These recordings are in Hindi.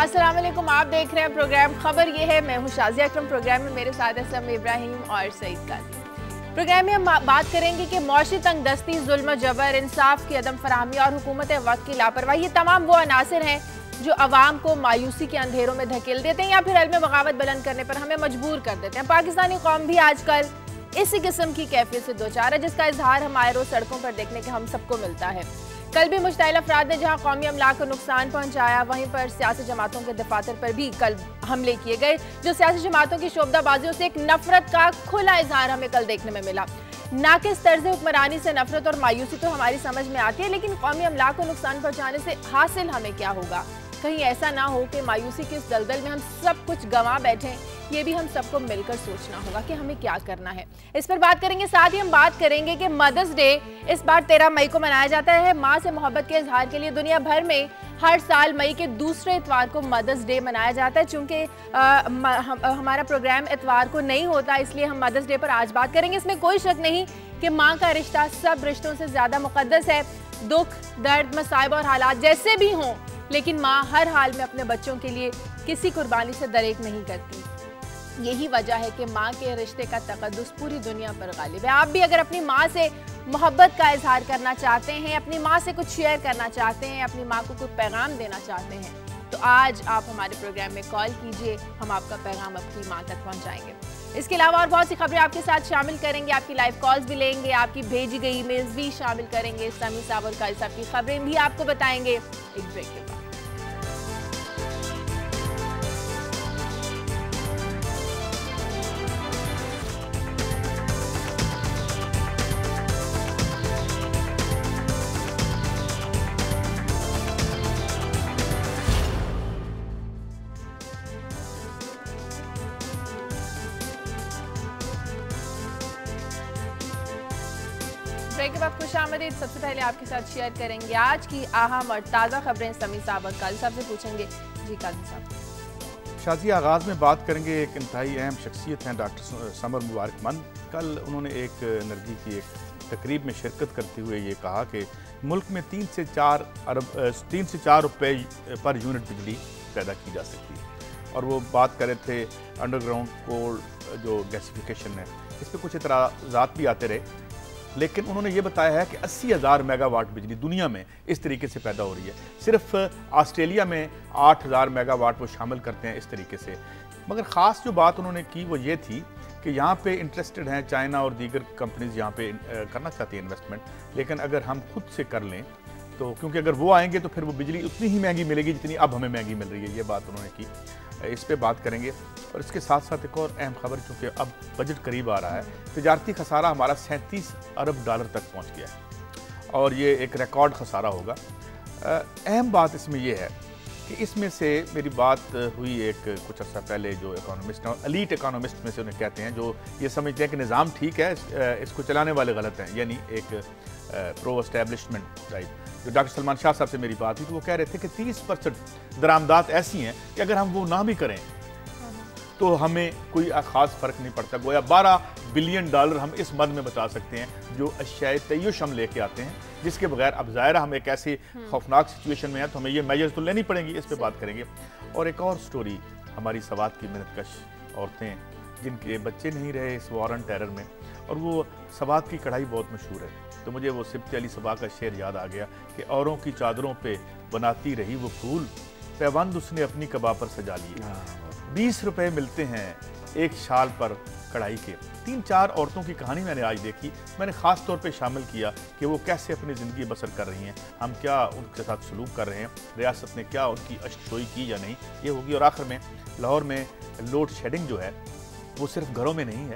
अस्सलाम वालेकुम, आप देख रहे हैं प्रोग्राम खबर ये है। मैं हूं शाजिया अकरम। प्रोग्राम में मेरे साथ हैं समी इब्राहिम और सईद काजी। प्रोग्राम में हम बात करेंगे कि मौशी तंगदस्ती, जुल्म, जबर, इंसाफ की अदम फराहमी और हुकूमत वक्त की लापरवाही, ये तमाम वो अनासिर हैं जो अवाम को मायूसी के अंधेरों में धकेल देते हैं या फिर अलम बगावत बुलंद करने पर हमें मजबूर कर देते हैं। पाकिस्तानी कौम भी आजकल इसी किस्म की कैफियत से दो चार है, जिसका इजहार हमारे रोज सड़कों पर देखने के हम सबको मिलता है। कल भी मुश्ताइल अफराद ने जहां कौमी अमलाक को नुकसान पहुंचाया, वहीं पर सियासी जमातों के दफातर पर भी कल हमले किए गए, जो सियासी जमातों की शोबदाबाजियों से एक नफरत का खुला इजहार हमें कल देखने में मिला। नाकिस तर्ज हुक्मरानी से नफरत और मायूसी तो हमारी समझ में आती है, लेकिन कौमी अमलाक को नुकसान पहुंचाने से हासिल हमें क्या होगा? कहीं ऐसा ना हो कि मायूसी के इस दलदल में हम सब कुछ गंवा बैठें। ये भी हम सबको मिलकर सोचना होगा कि हमें क्या करना है। इस पर बात करेंगे। साथ ही हम बात करेंगे कि मदर्स डे इस बार 13 मई को मनाया जाता है। माँ से मोहब्बत के इजहार के लिए दुनिया भर में हर साल मई के दूसरे इतवार को मदर्स डे मनाया जाता है। चूंकि हमारा प्रोग्राम इतवार को नहीं होता, इसलिए हम मदर्स डे पर आज बात करेंगे। इसमें कोई शक नहीं कि माँ का रिश्ता सब रिश्तों से ज्यादा मुकद्दस है। दुख, दर्द, मसाइब और हालात जैसे भी हों, लेकिन माँ हर हाल में अपने बच्चों के लिए किसी कुर्बानी से दरेक नहीं करती। यही वजह है कि माँ के रिश्ते का तकद्दुस पूरी दुनिया पर गालिब है। आप भी अगर अपनी माँ से मोहब्बत का इजहार करना चाहते हैं, अपनी माँ से कुछ शेयर करना चाहते हैं, अपनी माँ को कुछ पैगाम देना चाहते हैं, तो आज आप हमारे प्रोग्राम में कॉल कीजिए। हम आपका पैगाम अपनी माँ तक पहुँचाएंगे। इसके अलावा और बहुत सी खबरें आपके साथ शामिल करेंगे। आपकी लाइव कॉल्स भी लेंगे, आपकी भेजी गई ईमेल्स भी शामिल करेंगे। समी साहब और काजी साहब की खबरें भी आपको बताएंगे एक ब्रेक के बाद। ब्रेक के बाद खुशामदीद। सबसे पहले आपके साथ शेयर करेंगे आज की अहम और ताज़ा खबरें। समी साहब और काजी साहब से पूछेंगे। जी काजी साहब। शाजिया, आगाज़ में बात करेंगे, एक इंतहाई अहम शख्सियत हैं डॉक्टर समर मुबारकमंद। कल उन्होंने एक एनर्जी की एक तकरीब में शिरकत करते हुए ये कहा कि मुल्क में 3 से 4 रुपए पर यूनिट बिजली पैदा की जा सकती है। और वो बात कर रहे थे अंडरग्राउंड कोल जो गैसिफिकेशन है, इस पर कुछ इतराज़ात भी आते रहे, लेकिन उन्होंने ये बताया है कि 80,000 मेगावाट बिजली दुनिया में इस तरीके से पैदा हो रही है। सिर्फ ऑस्ट्रेलिया में 8,000 मेगावाट वो शामिल करते हैं इस तरीके से। मगर ख़ास जो बात उन्होंने की वो ये थी कि यहाँ पे इंटरेस्टेड हैं चाइना और दीगर कंपनीज यहाँ पे करना चाहती हैं इन्वेस्टमेंट, लेकिन अगर हम खुद से कर लें तो, क्योंकि अगर वो आएंगे तो फिर वो बिजली उतनी ही महंगी मिलेगी जितनी अब हमें महंगी मिल रही है। ये बात उन्होंने की, इस पे बात करेंगे। और इसके साथ साथ एक और अहम खबर, चूँकि अब बजट करीब आ रहा है, तजारती खसारा हमारा 37 अरब डॉलर तक पहुँच गया है और ये एक रिकॉर्ड खसारा होगा। अहम बात इसमें यह है कि इसमें से मेरी बात हुई एक कुछ अर्सा पहले जो इकोनॉमिस्ट हैं, एलीट इकोनॉमिस्ट में से उन्हें कहते हैं, जो ये समझते हैं कि निज़ाम ठीक है, इसको चलाने वाले गलत हैं, यानी एक प्रो एस्टैब्लिशमेंट टाइप। जो डॉक्टर सलमान शाह साहब से मेरी बात हुई तो वो कह रहे थे कि 30% दरामदात ऐसी हैं कि अगर हम वो ना भी करें तो हमें कोई ख़ास फ़र्क नहीं पड़ता। गोया 12 बिलियन डॉलर हम इस मद में बचा सकते हैं जो अशियाए तय्युश हम लेके आते हैं, जिसके बगैर अब ज़ाहिर हम एक ऐसी खौफनाक सिचुएशन में है तो हमें ये मेजर्स तो लेनी पड़ेंगी। इस पर बात करेंगे। और एक और स्टोरी, हमारी सवात की मेहनतकश औरतें जिनके बच्चे नहीं रहे इस वॉर ऑन टेरर में, और वो सवात की कढ़ाई बहुत मशहूर है, तो मुझे वो सिब्ते अली सबा का शेर याद आ गया कि औरों की चादरों पे बनाती रही वो फूल, पैबंद उसने अपनी कबा पर सजा लिए। 20 रुपए मिलते हैं एक शाल पर कढ़ाई के। 3-4 औरतों की कहानी मैंने आज देखी, मैंने ख़ास तौर पे शामिल किया कि वो कैसे अपनी ज़िंदगी बसर कर रही हैं, हम क्या उनके साथ सलूक कर रहे हैं, रियासत ने क्या उनकी अशकोई की या नहीं, ये होगी। और आखिर में लाहौर में लोड शेडिंग जो है वो सिर्फ घरों में नहीं है,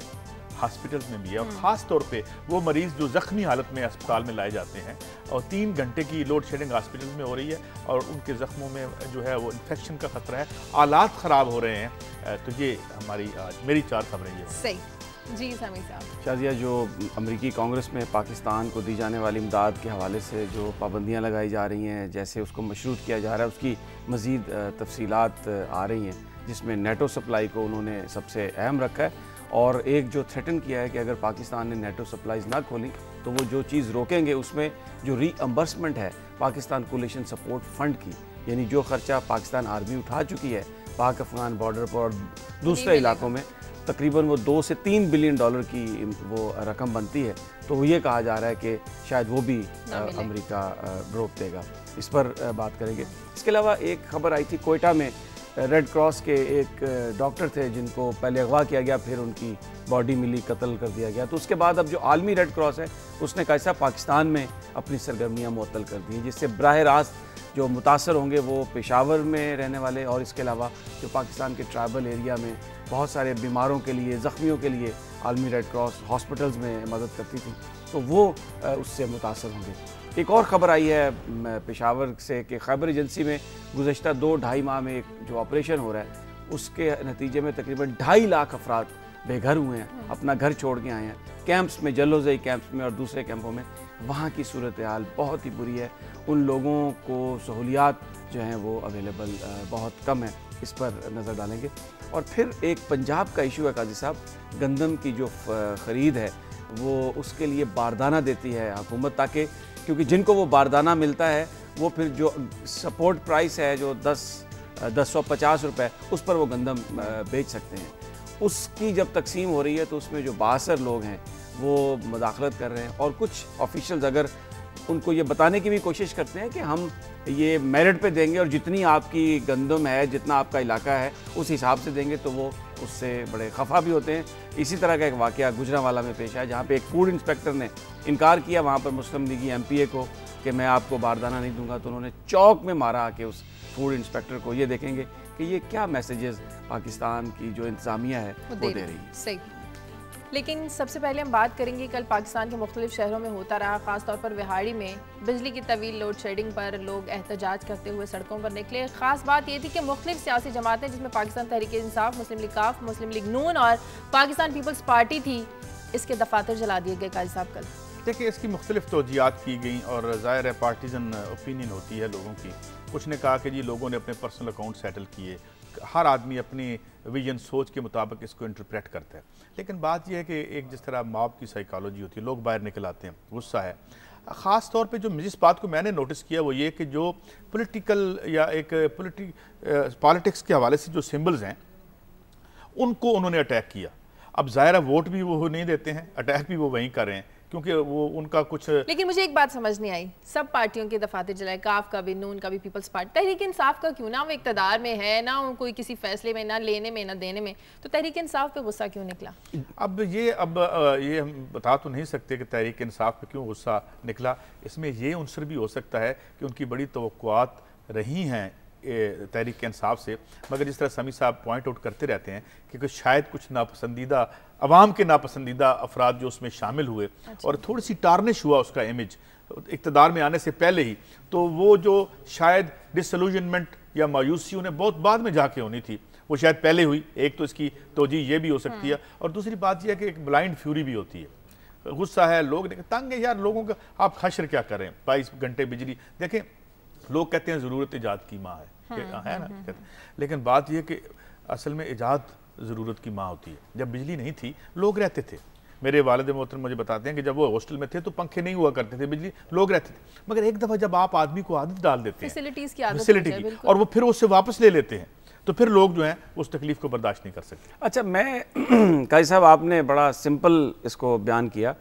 हॉस्पिटल्स में भी है, और ख़ास तौर पे वो मरीज़ जो ज़ख्मी हालत में अस्पताल में लाए जाते हैं, और 3 घंटे की लोड शेडिंग हॉस्पिटल्स में हो रही है और उनके ज़ख्मों में जो है वो इन्फेक्शन का ख़तरा है, हालात ख़राब हो रहे हैं। तो ये हमारी आज मेरी 4 खबरें ये सही। जी समी साहब। शाजिया, जो अमरीकी कांग्रेस में पाकिस्तान को दी जाने वाली इमदाद के हवाले से जो पाबंदियाँ लगाई जा रही हैं, जैसे उसको मशरूत किया जा रहा है, उसकी मज़ीद तफसीलात आ रही हैं, जिसमें नेटो सप्लाई को उन्होंने सबसे अहम रखा है। और एक जो थ्रेटन किया है कि अगर पाकिस्तान ने नेटो सप्लाईज ना खोली तो वो जो चीज़ रोकेंगे उसमें जो रीअम्बर्समेंट है पाकिस्तान कोलिशन सपोर्ट फंड की, यानी जो खर्चा पाकिस्तान आर्मी उठा चुकी है पाक अफगान बॉर्डर पर और दूसरे इलाकों में, तकरीबन वो 2 से 3 बिलियन डॉलर की वो रकम बनती है। तो ये कहा जा रहा है कि शायद वो भी अमेरिका रोक देगा। इस पर बात करेंगे। इसके अलावा एक खबर आई थी कोयटा में, रेड क्रॉस के एक डॉक्टर थे जिनको पहले अगवा किया गया, फिर उनकी बॉडी मिली, कत्ल कर दिया गया। तो उसके बाद अब जो आलमी रेड क्रॉस है उसने कैसा पाकिस्तान में अपनी सरगर्मियाँ मुअत्तल कर दी हैं, जिससे बराह रास्त जो मुतासर होंगे वो पेशावर में रहने वाले, और इसके अलावा जो पाकिस्तान के ट्राइबल एरिया में बहुत सारे बीमारों के लिए, ज़ख्मियों के लिए आलमी रेड क्रॉस हॉस्पिटल्स में मदद करती थी, तो वो उससे मुतासर होंगे। एक और ख़बर आई है पेशावर से कि खैबर एजेंसी में गुज़श्ता 2-2.5 माह में एक जो ऑपरेशन हो रहा है उसके नतीजे में तकरीबन 2.5 लाख अफराद बेघर हुए हैं, अपना घर छोड़ के आए हैं। कैंप्स में, जल्लोज़ई कैंप्स में और दूसरे कैंपों में वहाँ की सूरत हाल बहुत ही बुरी है। उन लोगों को सहूलियात जो हैं वो अवेलेबल बहुत कम है। इस पर नज़र डालेंगे। और फिर एक पंजाब का इशू है काजी साहब, गंदम की जो ख़रीद है वो उसके लिए बारदाना देती है हुकूमत, ताकि क्योंकि जिनको वो बारदाना मिलता है वो फिर जो सपोर्ट प्राइस है जो 1050 रुपये, उस पर वो गंदम बेच सकते हैं। उसकी जब तकसीम हो रही है तो उसमें जो बासर लोग हैं वो मुदाखलत कर रहे हैं, और कुछ ऑफिशियल्स अगर उनको ये बताने की भी कोशिश करते हैं कि हम ये मेरिट पे देंगे और जितनी आपकी गंदम है, जितना आपका इलाका है उस हिसाब से देंगे, तो वो उससे बड़े खफा भी होते हैं। इसी तरह का एक वाक़या गुजरांवाला में पेश आया, जहाँ पे एक फूड इंस्पेक्टर ने इनकार किया वहाँ पर मुस्लिम लीगी MPA को कि मैं आपको बारदाना नहीं दूंगा, तो उन्होंने चौक में मारा कि उस फूड इंस्पेक्टर को। ये देखेंगे कि ये क्या मैसेजेस पाकिस्तान की जो इंतज़ामिया है वो दे रही है। सही। लेकिन सबसे पहले हम बात करेंगे, कल पाकिस्तान के मुख्तलिफ शहरों में होता रहा, ख़ासतौर पर विहाड़ी में बिजली की तवील लोड शेडिंग पर लोग एहतजाज करते हुए सड़कों पर निकले। ख़ास बात ये थी कि मुख्तलिफ सियासी जमातें, जिसमें पाकिस्तान तहरीक इंसाफ, मुस्लिम लीग काफ, मुस्लिम लीग नून और पाकिस्तान पीपल्स पार्टी थी, इसके दफातर जला दिए गए। काजी साहब कल देखिए इसकी मुख्तलिफ तोजियात की गई और ज़ाहिर है पार्टीजन ओपिनियन होती है लोगों की। कुछ ने कहा कि जी लोगों ने अपने पर्सनल अकाउंट सेटल किए, हर आदमी अपनी विजन सोच के मुताबिक इसको इंटरप्रेट करता है। लेकिन बात यह है कि एक जिस तरह मॉब की साइकोलॉजी होती है, लोग बाहर निकल आते हैं, गुस्सा है। ख़ास तौर पे जो जिस बात को मैंने नोटिस किया वो ये कि जो पॉलिटिकल या एक पॉलिटिक्स के हवाले से जो सिंबल्स हैं उनको उन्होंने अटैक किया। अब ज़ाहिर है वोट भी वो नहीं देते हैं, अटैक भी वो वहीं कर रहे हैं क्योंकि वो उनका कुछ। लेकिन मुझे एक बात समझ नहीं आई, सब पार्टियों के दफातर जलाए, काफ का भी, नून का भी, पीपल्स पार्टी, तहरीक इंसाफ का क्यों ना? वो इक़्तिदार में है ना, कोई किसी फैसले में ना लेने में ना देने में, तो तहरीक इंसाफ पे गुस्सा क्यों निकला? अब ये हम बता तो नहीं सकते कि तहरीक इंसाफ पे क्यों गुस्सा निकला। इसमें ये उनसर भी हो सकता है कि उनकी बड़ी तवक्कुआत रही हैं तहरीक इंसाफ से, मगर जिस तरह समी साहब पॉइंट आउट करते रहते हैं कि शायद कुछ नापसंदीदा अवाम के नापसंदीदा अफराद जो उसमें शामिल हुए और थोड़ी सी टार्निश हुआ उसका इमेज इक़्तिदार में आने से पहले ही, तो वो जो शायद डिसल्यूजनमेंट या मायूसी उन्हें बहुत बाद में जाके होनी थी वो शायद पहले हुई। एक तो इसकी तोजी ये भी हो सकती है, और दूसरी बात यह है कि एक ब्लाइंड फ्यूरी भी होती है। गुस्सा है, लोग तंग है यार लोगों का, आप हश्र क्या करें, 22 घंटे बिजली। देखें लोग कहते हैं ज़रूरत इजाद की माँ है ना, लेकिन बात यह कि असल में इजाद ज़रूरत की माँ होती है। जब बिजली नहीं थी लोग रहते थे, मेरे वालिद मोहतरम मुझे बताते हैं कि जब वो हॉस्टल में थे तो पंखे नहीं हुआ करते थे, बिजली लोग रहते थे। मगर एक दफ़ा जब आप आदमी को आदत डाल देते हैं फैसिलिटी की और वो फिर उससे वापस ले लेते हैं, तो फिर लोग जो हैं उस तकलीफ को बर्दाश्त नहीं कर सकते। अच्छा, मैं काजी साहब आपने बड़ा सिंपल इसको बयान किया,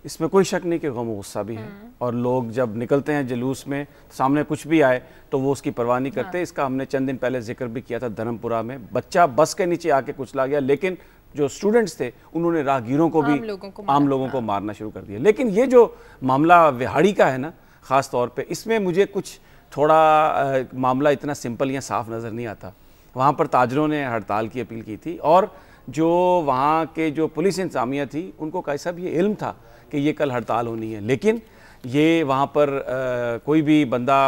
इसमें कोई शक नहीं कि गम गुस्सा भी है, और लोग जब निकलते हैं जुलूस में सामने कुछ भी आए तो वो उसकी परवाह नहीं करते। इसका हमने चंद दिन पहले जिक्र भी किया था, धर्मपुरा में बच्चा बस के नीचे आके कुचला गया, लेकिन जो स्टूडेंट्स थे उन्होंने राहगीरों को भी, आम लोगों को मारना शुरू कर दिया। लेकिन ये जो मामला विहाड़ी का है ना, ख़ास तौर पे इसमें मुझे कुछ थोड़ा मामला इतना सिंपल या साफ नज़र नहीं आता। वहाँ पर ताजरों ने हड़ताल की अपील की थी, और जो वहाँ के जो पुलिस इंतजामिया थी उनको कैसा भी ये इल्म था कि ये कल हड़ताल होनी है, लेकिन ये वहाँ पर कोई भी बंदा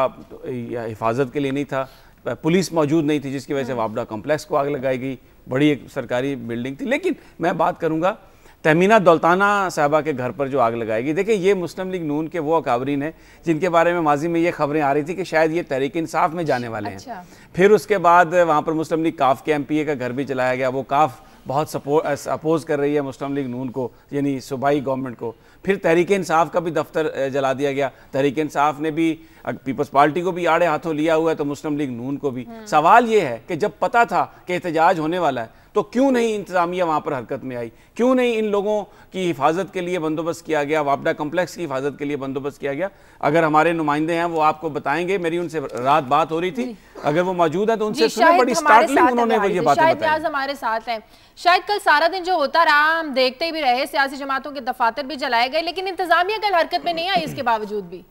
हिफाजत के लिए नहीं था, पुलिस मौजूद नहीं थी, जिसकी वजह से वापडा कॉम्प्लेक्स को आग लगाई गई। बड़ी एक सरकारी बिल्डिंग थी। लेकिन मैं बात करूँगा तहमीना दौलताना साहबा के घर पर जो आग लगाई गई, देखिए ये मुस्लिम लीग नून के वो अकाबरीन हैं जिनके बारे में माजी में ये खबरें आ रही थी कि शायद ये तहरीक इंसाफ में जाने वाले हैं। फिर उसके बाद वहाँ पर मुस्लिम लीग काफ के MPA का घर भी चलाया गया, वो काफ बहुत अपोज कर रही है मुस्लिम लीग नून को, यानी सूबाई गवर्नमेंट को। फिर तहरीक इंसाफ का भी दफ्तर जला दिया गया। तहरीक इंसाफ ने भी पीपल्स पार्टी को भी आड़े हाथों लिया हुआ है, तो मुस्लिम लीग नून को भी। सवाल ये है कि जब पता था कि एहतजाज होने वाला है तो क्यों नहीं इंतजामिया वहाँ पर हरकत में आई, क्यों नहीं इन लोगों की हिफाजत के लिए बंदोबस्त किया गया, वापडा कम्प्लेक्स की हिफाजत के लिए बंदोबस्त किया गया। अगर हमारे नुमाइंदे हैं वो आपको बताएंगे, मेरी उनसे रात बात हो रही थी, अगर वो मौजूद है तो उनसे सुने, बड़ी स्टार्टलिंग उन्होंने वो ये बातें बताई। हमारे साथ हैं। शायद कल सारा दिन जो होता रहा हम देखते भी रहे, सियासी जमातों के दफातर भी जलाए गए, लेकिन इंतजामिया कल हरकत में नहीं आई इसके बावजूद भी।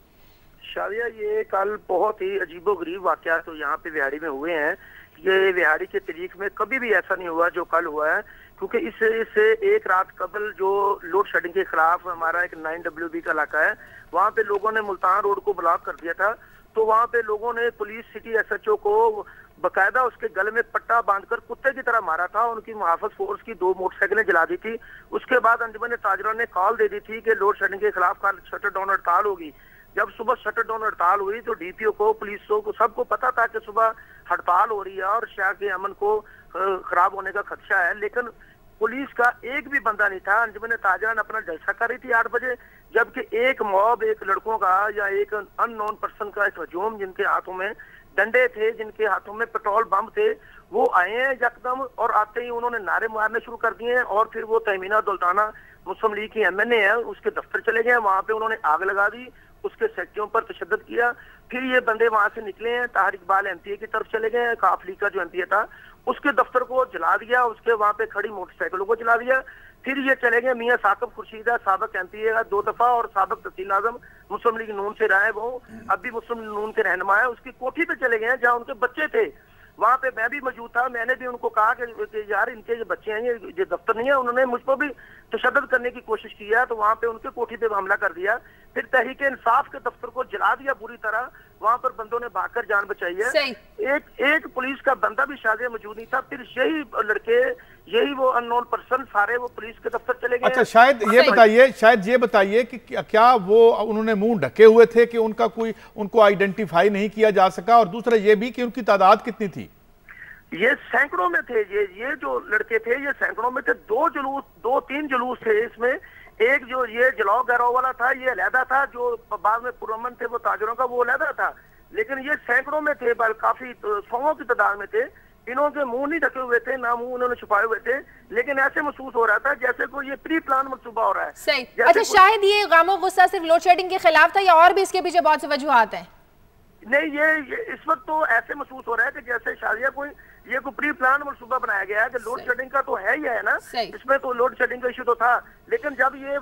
शादिया, ये कल बहुत ही अजीबोगरीब वाकया तो यहाँ पे बिहाड़ी में हुए हैं। ये बिहाड़ी के तारीख में कभी भी ऐसा नहीं हुआ जो कल हुआ है, क्योंकि इससे एक रात कबल जो लोड शेडिंग के खिलाफ हमारा एक 9WB का इलाका है, वहाँ पे लोगों ने मुल्तान रोड को ब्लॉक कर दिया था। तो वहाँ पे लोगों ने पुलिस सिटी SHO को बकायदा उसके गले में पट्टा बांधकर कुत्ते की तरह मारा था। उनकी मुहाफिज फोर्स की 2 मोटरसाइकिलें जला दी थी। उसके बाद अंजुमन ताजरा ने कॉल दे दी थी कि लोड शेडिंग के खिलाफ कल शटर डाउन हड़ताल होगी। जब सुबह शटर डाउन हड़ताल हुई तो DPO को, पुलिसों को, सबको पता था कि सुबह हड़ताल हो रही है और शहर के अमन को खराब होने का खदशा है, लेकिन पुलिस का एक भी बंदा नहीं था। अंजुमन ताजरा ने अपना जलसा कर रही थी 8 बजे, जबकि एक मॉब, एक लड़कों का या एक अननोन पर्सन का एक हजूम, जिनके हाथों में डंडे थे, जिनके हाथों में पेट्रोल बम थे, वो आए हैं यकदम और आते ही उन्होंने नारे मारने शुरू कर दिए हैं। और फिर वो तहमीना दुल्ताना मुस्लिम लीग की MNA है, उसके दफ्तर चले गए, वहां पे उन्होंने आग लगा दी, उसके सेक्टरों पर तशद्दुद किया। फिर ये बंदे वहां से निकले हैं, ताहर इकबाल MPA की तरफ चले गए हैं, काफ लीग का जो MPA था उसके दफ्तर को जला दिया, उसके वहां पे खड़ी मोटरसाइकिलों को जला दिया। फिर ये चले गए मियां साकिब खुर्शीद है, साबिक MPA का 2 दफा और साबिक तहसील आजम मुस्लिम लीग नून से रहे, वो अब भी मुस्लिम नून के रहनुमा है, उसकी कोठी पे चले गए हैं जहाँ उनके बच्चे थे। वहां पे मैं भी मौजूद था, मैंने भी उनको कहा कि यार इनके जो बच्चे हैं ये दफ्तर नहीं है। उन्होंने मुझ पर भी तशद्दुद करने की कोशिश की है, तो वहां पे उनके कोठी पे हमला कर दिया। फिर तहरीक इंसाफ के दफ्तर को जला दिया बुरी तरह, वहां पर बंदों ने भागकर जान बचाई है। एक पुलिस का बंदा भी शायद मौजूद नहीं था। फिर यही लड़के, यही वो अननोन पर्सन सारे वो पुलिस के दफ्तर चले गए। अच्छा, शायद ये बताइए कि क्या वो उन्होंने मुंह ढके हुए थे कि उनका कोई उनको आइडेंटिफाई नहीं किया जा सका, और दूसरा ये भी कि उनकी तादाद कितनी थी? ये सैकड़ों में थे, ये जो लड़के थे ये सैकड़ों में थे। 2-3 जुलूस थे इसमें। एक जो ये जलाओ गहराव वाला था ये अलहदा था, जो बाद में पुरअमन थे वो ताजरों का, वो अलहदा था। लेकिन ये सैकड़ों में थे, काफी 100 की तादाद में थे। इन्हों के मुंह नहीं ढके हुए थे, ना मुंह उन्होंने छुपाए हुए थे, लेकिन ऐसे महसूस हो रहा था जैसे कोई ये प्री प्लान मंसूबा हो रहा है। सही। अच्छा, शायद ये गम गुस्सा सिर्फ लोड शेडिंग के खिलाफ था या और भी इसके पीछे बहुत से वजूहात हैं? नहीं, ये इस वक्त तो ऐसे महसूस हो रहा है कि जैसे शादिया कोई प्री प्लान मनसूबा बनाया गया है कि लोड शेडिंग का तो है ही है ना, इसमें तो लोड शेडिंग का इशू तो था। लेकिन जब ये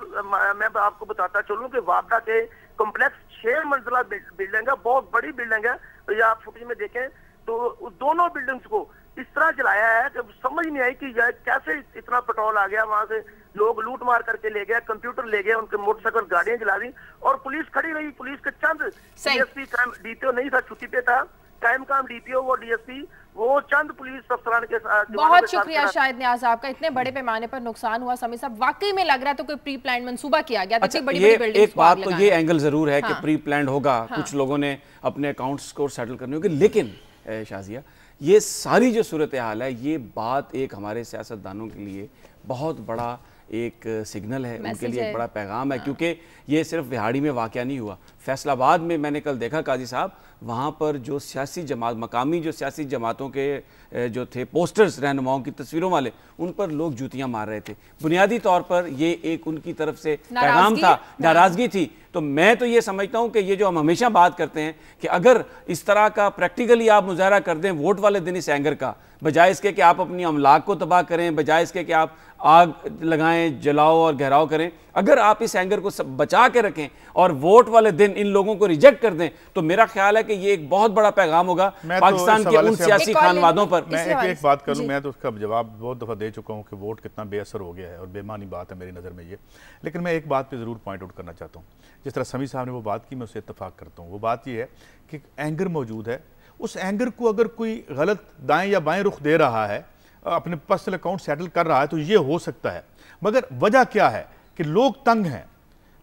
मैं आपको बताता चलूं कि वापडा के कॉम्प्लेक्स 6 मंजिला बिल्डिंग है, बहुत बड़ी बिल्डिंग है, तो ये आप फुटेज में देखें तो दोनों बिल्डिंग्स को इस तरह जलाया है कि समझ नहीं आई कि कैसे इतना पेट्रोल आ गया। वहां से लोग लूट मार करके ले गए, कंप्यूटर ले गए, उनके मोटरसाइकिल गाड़ियां जला दी और पुलिस खड़ी रही। पुलिस के चंद DSP DPO नहीं था, छुट्टी पे था, टाइम काम DPO वो DSP वो चंद पुलिस अफसरान के साथ। बहुत शुक्रिया शाहिद नियाज आपका, इतने बड़े पैमाने पर नुकसान हुआ। समी साहब, वाकई में लग रहा था कोई प्री प्लान मंसूबा किया गया। अच्छा, एक बात तो ये एंगल जरूर है कि प्री प्लान होगा, कुछ लोगों ने अपने अकाउंट्स को सेटल करने होंगे। लेकिन शाजिया, ये सारी जो सूरत हाल है, ये बात एक हमारे सियासतदानों के लिए बहुत बड़ा एक सिग्नल है, उनके लिए एक बड़ा पैगाम है। क्योंकि ये सिर्फ बिहाड़ी में वाक़या नहीं हुआ, फैसलाबाद में मैंने कल देखा काजी साहब, वहाँ पर जो सियासी जमात, मकामी जो सियासी जमातों के जो थे पोस्टर्स रहनुमाओं की तस्वीरों वाले, उन पर लोग जूतियाँ मार रहे थे। बुनियादी तौर पर ये एक उनकी तरफ से पैगाम था, नाराज़गी थी। तो मैं तो ये समझता हूँ कि ये जो हम हमेशा बात करते हैं कि अगर इस तरह का प्रैक्टिकली आप मुजाहरा कर दें वोट वाले दिन इस एंगर का, बजाय इसके कि आप अपनी अमलाक को तबाह करें, बजाय इसके कि आप आग लगाएं, जलाओ और घेराव करें, अगर आप इस एंगर को बचा के रखें और वोट वाले दिन इन लोगों को रिजेक्ट कर दें, तो मेरा ख्याल है कि ये एक बहुत बड़ा पैगाम होगा पाकिस्तान के उन सियासी खानवादों पर। मैं एक बात करूं, मैं तो उसका जवाब बहुत दफ़ा दे चुका हूं कि वोट कितना बेअसर हो गया है और बेमानी बात है मेरी नज़र में ये। लेकिन मैं एक बात पे ज़रूर पॉइंट आउट करना चाहता हूँ। जिस तरह समी साहब ने वो बात की, मैं उससे इत्तफाक करता हूँ। वो बात ये है कि एंगर मौजूद है, उस एंगर को अगर कोई गलत दाएं या बाएं रुख दे रहा है, अपने पर्सनल अकाउंट सेटल कर रहा है, तो ये हो सकता है। मगर वजह क्या है कि लोग तंग हैं,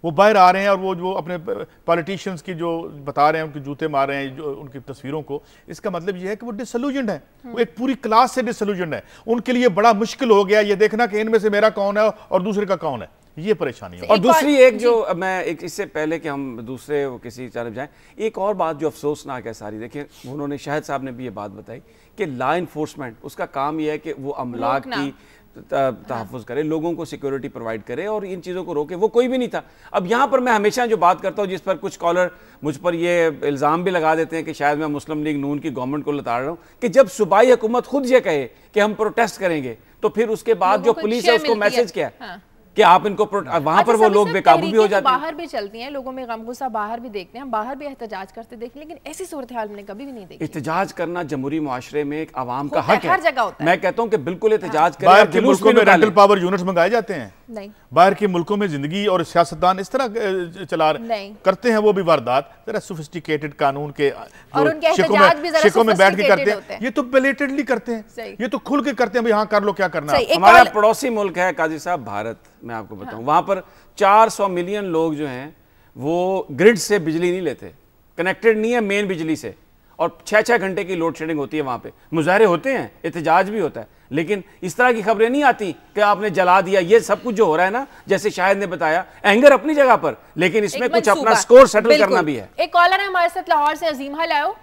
वो बाहर आ रहे हैं और वो जो अपने पॉलिटिशियंस की जो बता रहे हैं, उनके जूते मार रहे हैं, जो उनकी तस्वीरों को, इसका मतलब ये है कि वो डिसल्यूजन्ड है, वो एक पूरी क्लास से डिसल्यूजन्ड है। उनके लिए बड़ा मुश्किल हो गया ये देखना कि इनमें से मेरा कौन है और दूसरे का कौन है, ये परेशानी है। और दूसरी एक जो मैं एक इससे पहले कि हम दूसरे किसी तरफ जाएं, एक और बात जो अफसोसनाक है सारी, देखिए उन्होंने शाहिद साहब ने भी ये बात बताई कि लॉ इन्फोर्समेंट उसका काम ये है कि वो अमलाक की तहफ़्फ़ुज़ करे, लोगों को सिक्योरिटी प्रोवाइड करे और इन चीज़ों को रोके, वो कोई भी नहीं था। अब यहाँ पर मैं हमेशा जो बात करता हूँ, जिस पर कुछ स्कॉलर मुझ पर ये इल्ज़ाम भी लगा देते हैं कि शायद मैं मुस्लिम लीग नून की गवर्नमेंट को लताड़ रहा हूँ, कि जब सूबाई हुकूमत खुद ये कहे कि हम प्रोटेस्ट करेंगे, तो फिर उसके बाद जो पुलिस है उसको मैसेज क्या है कि आप इनको वहां पर वो लोग बेकाबू भी हो जाते हैं। बाहर भी चलती हैं, लोगों में गम गुस्सा बाहर भी देखते हैं, हम बाहर भी एहतजाज करते देखें, लेकिन ऐसी सूरत हाल हमने कभी भी नहीं देखी। एहतजाज करना जमहूरी मुआशरे में एक आवाम का हक है, हर जगह होता है। मैं कहता हूं कि बिल्कुल एहतजाज करें। बाहर के मुल्कों में रेंटल पावर यूनिट्स मंगाए जाते हैं, नहीं बाहर के मुल्कों में जिंदगी और सियासतदान इस तरह चला करते हैं, वो भी वारदात जरा सोफिस्टिकेटेड कानून के शिकों में बैठ के करते हैं। ये तो बेलेटेडली करते हैं, ये तो खुल के करते हैं, यहाँ कर लो क्या करना। हमारा पड़ोसी मुल्क है काजी साहब भारत, मैं आपको बताऊं वहां पर 400 मिलियन लोग जो हैं वो ग्रिड से बिजली नहीं लेते, कनेक्टेड नहीं है मेन बिजली से, और 6-6 घंटे की लोड शेडिंग होती है। वहां पे मुजाहरे होते हैं, एहतजाज भी होता है, लेकिन इस तरह की खबरें नहीं आती कि आपने जला दिया। ये सब कुछ जो हो रहा है ना, जैसे शाहिद ने बताया, एंगर अपनी जगह पर, लेकिन इसमें कुछ अपना स्कोर सेटल करना भी है। एक कॉलर है हमारे साथ लाहौर से, अजीम हाल आयो।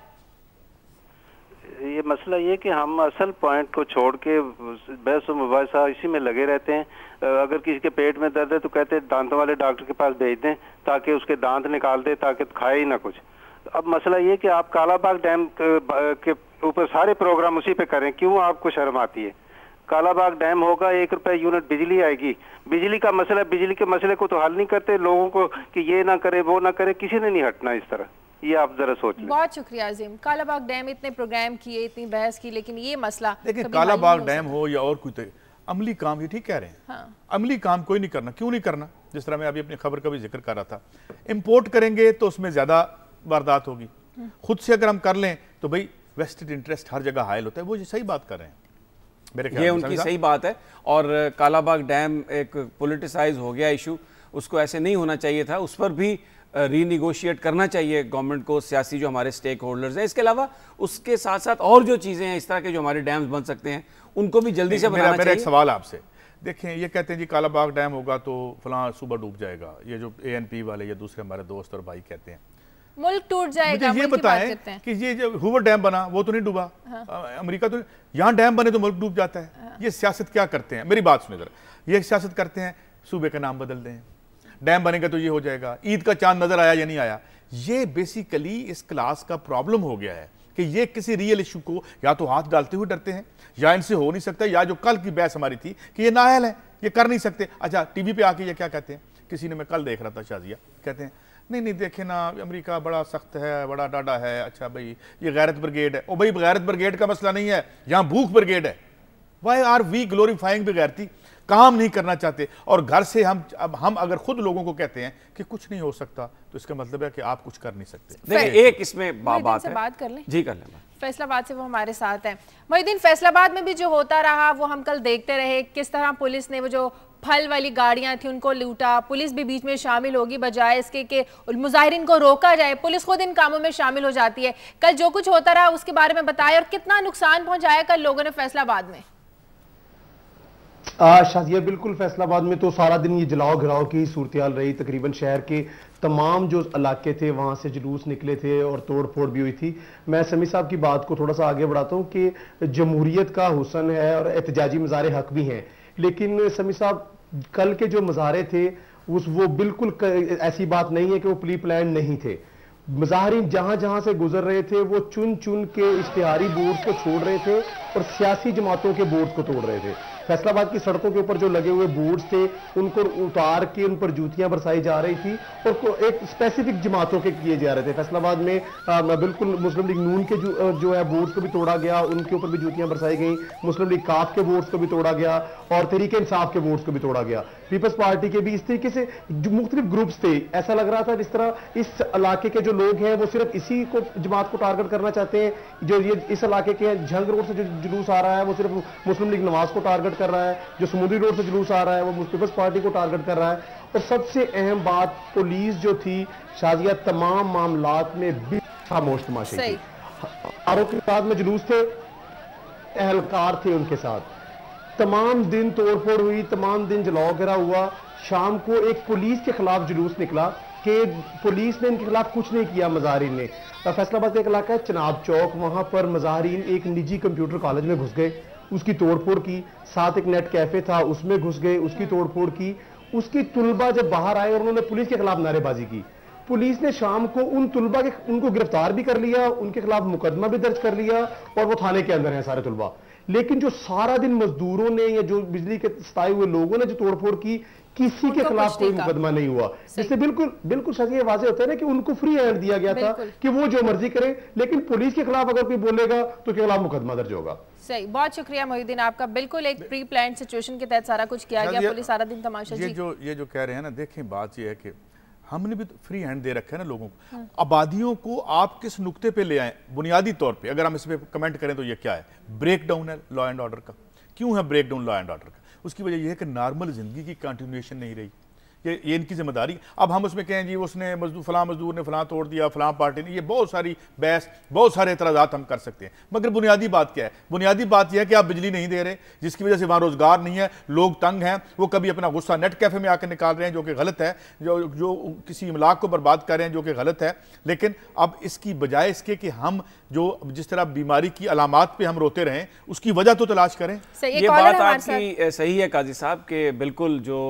ये मसला ये कि हम असल पॉइंट को छोड़ के बहस व मुबाहिसा इसी में लगे रहते हैं। अगर किसी के पेट में दर्द है तो कहते हैं दांतों वाले डॉक्टर के पास भेज दें ताकि उसके दांत निकाल दे, ताकि खाए ही ना कुछ। अब मसला ये कि आप कालाबाग डैम के ऊपर सारे प्रोग्राम उसी पे करें, क्यों आपको शर्म आती है? कालाबाग डैम होगा, 1 रुपए यूनिट बिजली आएगी। बिजली का मसला, बिजली के मसले को तो हल नहीं करते लोगों को कि ये ना करे वो ना करे, किसी ने नहीं हटना इस तरह। ये आप जरा सोच लें। बहुत शुक्रिया अजीम। कालाबाग डैम इतने प्रोग्राम किए, इतनी बहस की, लेकिन ये मसला देखिए, कालाबाग डैम हो या और कोई अमली काम, ये ठीक कह रहे हैं। हाँ। अमली काम कोई नहीं करना, क्यों नहीं करना? जिस तरह मैं अभी अपनी खबर का भी जिक्र कर रहा था, इंपोर्ट करेंगे तो उसमें ज्यादा वारदात होगी। खुद से अगर हम कर लें तो भाई वेस्टेड इंटरेस्ट हर जगह हायल होता है। वो ये सही बात कर रहे हैं, मेरे ख्याल ये उनकी सही बात है। और कालाबाग डैम एक पोलिटिसाइज हो गया इशू, उसको ऐसे नहीं होना चाहिए था, उस पर भी रीनिगोशिएट करना चाहिए गवर्नमेंट को, सियासी जो हमारे स्टेक होल्डर्स हैं। इसके अलावा उसके साथ साथ और जो चीज़ें हैं इस तरह के जो हमारे डैम्स बन सकते हैं उनको भी जल्दी से बनाना चाहिए। मेरा एक सवाल आपसे, देखें ये कहते हैं जी कालाबाग डैम होगा तो फलां सूबा डूब जाएगा, ये जो ANP वाले या दूसरे हमारे दोस्त और भाई कहते हैं मुल्क टूट जाएगा। मुझे ये बताएं कि ये जो हूवर डैम बना वो तो नहीं डूबा। अमेरिका तो यहाँ डैम बने तो मुल्क डूब जाता है। ये सियासत क्या करते हैं? मेरी बात सुनिए जरा, ये सियासत करते हैं सूबे का नाम बदल दें, डैम बनेगा तो ये हो जाएगा, ईद का चांद नजर आया या नहीं आया। ये बेसिकली इस क्लास का प्रॉब्लम हो गया है कि ये किसी रियल इशू को या तो हाथ डालते हुए डरते हैं, या इनसे हो नहीं सकता, या जो कल की बहस हमारी थी कि ये नाअहल है, ये कर नहीं सकते। अच्छा, टीवी पे आके ये क्या कहते हैं, किसी ने, मैं कल देख रहा था शाजिया, कहते हैं नहीं नहीं देखे ना अमेरिका बड़ा सख्त है, बड़ा डाडा है। अच्छा भाई ये गैरत ब्रिगेड है। ओ भाई गैरत ब्रिगेड का मसला नहीं है, यहाँ भूख ब्रिगेड है। वाई आर वी ग्लोरीफाइंग बेगैरती? काम नहीं करना चाहते। और घर से हम अगर खुद लोगों को कहते हैं कि कुछ नहीं हो सकता, तो इसका मतलब है कि आप कुछ कर नहीं सकते। देखिए एक इसमें बात है, बात कर लें जी कर लें। फैसलाबाद से वो हमारे साथ हैं। मोहिद्दीन, फैसलाबाद में भी जो होता रहा वो हम कल देखते रहे, किस तरह पुलिस ने वो जो फल वाली गाड़ियां थी उनको लूटा। पुलिस भी बीच में शामिल होगी, बजाय इसके कि मुजाहिरीन को रोका जाए, पुलिस खुद इन कामों में शामिल हो जाती है। कल जो कुछ होता रहा उसके बारे में बताएं और कितना नुकसान पहुंचाया कल लोगों ने फैसलाबाद में। शाजिया, बिल्कुल फैसलाबाद में तो सारा दिन ये जलाओ घिराव की सूरत-ए-हाल रही। तकरीबन शहर के तमाम जो इलाके थे वहाँ से जुलूस निकले थे और तोड़ फोड़ भी हुई थी। मैं समी साहब की बात को थोड़ा सा आगे बढ़ाता हूँ कि जमहूरियत का हुस्न है और एहतजाजी मुजाहरे हक भी हैं, लेकिन समी साहब कल के जो मुजाहरे थे वो बिल्कुल ऐसी बात नहीं है कि वो प्री प्लान नहीं थे। मुजाहरीन जहां जहां से गुजर रहे थे वो चुन चुन के इश्तिहारी बोर्ड को छोड़ रहे थे और सियासी जमातों के बोर्ड को तोड़ रहे थे। फैसलाबाद की सड़कों के ऊपर जो लगे हुए बोर्ड थे उनको उतार के उन पर जूतियां बरसाई जा रही थी और एक स्पेसिफिक जमातों के किए जा रहे थे। फैसलाबाद में बिल्कुल मुस्लिम लीग नून के जो है बोर्ड को भी तोड़ा गया, उनके ऊपर भी जूतियां बरसाई गई। मुस्लिम लीग काफ के बोर्ड को भी तोड़ा गया और तहरीक इंसाफ के बोर्ड को भी तोड़ा गया। पीपल्स पार्टी के भी इस तरीके से मुख्तलिफ ग्रुप्स थे। ऐसा लग रहा था जिस तरह इस इलाके के जो लोग हैं वो सिर्फ इसी को जमात को टारगेट करना चाहते हैं। जो ये इस इलाके के झंग रोड से जो जुलूस आ रहा है वो सिर्फ मुस्लिम लीग नवाज को टारगेट कर रहा है, जो समुद्री रोड से जुलूस आ रहा है वो पीपल्स पार्टी को टारगेट कर रहा है। और सबसे अहम बात, पुलिस जो थी शाजिया तमाम मामलात में खामोश तमाशे थी। आरोप के साथ में जुलूस थे, एहलकार थे उनके साथ, तमाम दिन तोड़फोड़ हुई, तमाम दिन जलाओ गिरा हुआ। शाम को एक पुलिस के खिलाफ जुलूस निकला कि पुलिस ने इनके खिलाफ कुछ नहीं किया। मज़ाहिरीन ने, फैसलाबाद का एक इलाका है चनाब चौक, वहां पर मज़ाहिरीन एक निजी कंप्यूटर कॉलेज में घुस गए, उसकी तोड़फोड़ की। साथ एक नेट कैफे था, उसमें घुस गए, उसकी तोड़फोड़ की। उसकी तुलबा जब बाहर आए और उन्होंने पुलिस के खिलाफ नारेबाजी की, पुलिस ने शाम को उन तुलबा के उनको गिरफ्तार भी कर लिया, उनके खिलाफ मुकदमा भी दर्ज कर लिया और वो थाने के अंदर हैं सारे तुलबा। लेकिन जो सारा दिन मजदूरों ने या जो बिजली के सताए हुए लोगों ने जो तोड़फोड़ की, किसी के खिलाफ कोई मुकदमा नहीं हुआ। इससे बिल्कुल बिल्कुल सच ये वाज़ेह होता है ना कि उनको फ्री हैंड दिया गया था कि वो जो मर्जी करें, लेकिन पुलिस के खिलाफ अगर कोई बोलेगा तो उसके खिलाफ मुकदमा दर्ज होगा। सही, बहुत शुक्रिया मोहिउद्दीन आपका। बिल्कुल एक प्री प्लान सिचुएशन के तहत सारा कुछ किया गया, पुलिस सारा दिन तमाशा। ये जो कह रहे हैं ना, देखें बात ये है कि हमने भी तो फ्री हैंड दे रखा है ना लोगों को। आबादियों को आप किस नुक्ते पे ले आए बुनियादी तौर पे, अगर हम इस पे कमेंट करें तो ये क्या है? ब्रेक डाउन है लॉ एंड ऑर्डर का। क्यों है break down law and order का? उसकी वजह यह है कि नॉर्मल जिंदगी की कंटिन्यूएशन नहीं रही। ये इनकी जिम्मेदारी। अब हम उसमें कहें जी उसने फलां मजदूर ने फलां तोड़ दिया, फलां पार्टी ने, ये बहुत सारी बहस, बहुत सारे एतराज़ात हम कर सकते हैं, मगर बुनियादी बात क्या है? बुनियादी बात यह है कि आप बिजली नहीं दे रहे, जिसकी वजह से वहाँ रोजगार नहीं है, लोग तंग हैं, वो कभी अपना गुस्सा नेट कैफे में आकर निकाल रहे हैं जो कि गलत है, जो किसी इमलाक को बर्बाद कर रहे हैं जो कि गलत है। लेकिन अब इसकी बजाय इसके कि हम जो जिस तरह बीमारी की अलामात पे हम रोते रहें, उसकी वजह तो तलाश करें। ये बात आपकी सही है काजी साहब के बिल्कुल जो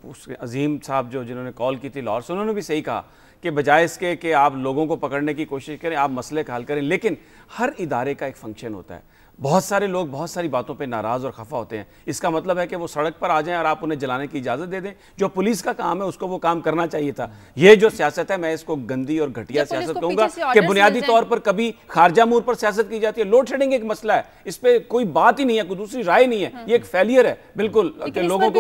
उस अजीम साहब जो जिन्होंने कॉल की थी लाहौर से, उन्होंने भी सही कहा कि बजाय इसके कि आप लोगों को पकड़ने की कोशिश करें, आप मसले का हल करें। लेकिन हर इदारे का एक फंक्शन होता है। बहुत सारे लोग बहुत सारी बातों पे नाराज़ और खफा होते हैं। इसका मतलब है कि वो सड़क पर आ जाएं और आप उन्हें जलाने की इजाज़त दे दें। जो पुलिस का काम है उसको वो काम करना चाहिए था। ये जो सियासत है, मैं इसको गंदी और घटिया सियासत कहूँगा कि बुनियादी तौर पर कभी खारजा मूर पर सियासत की जाती है। लोड शेडिंग एक मसला है, इस पर कोई बात ही नहीं है, कोई दूसरी राय नहीं है। ये एक फेलियर है बिल्कुल कि लोगों को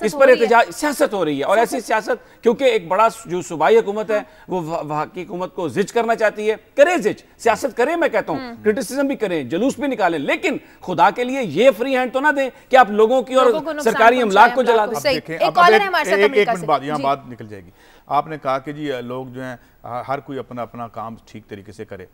इस पर सियासत हो रही है। और ऐसी सियासत, क्योंकि एक बड़ा जो सूबाई हुकूमत है वो वहाँ की हुकूमत को जिज करना चाहती है, करे जिज, सियासत करे, मैं कहता हूँ क्रिटिसिज्म भी करें, जुलूस भी निकालें, लेकिन खुदा के लिए ये फ्री हैंड तो ना दें कि आप लोगों की और सरकारी अमलाक को जला दें। एक मिनट बाद यहाँ बात निकल जाएगी। आपने कहा कि जी लोग जो हैं हर कोई अपना अपना काम ठीक तरीके से करे।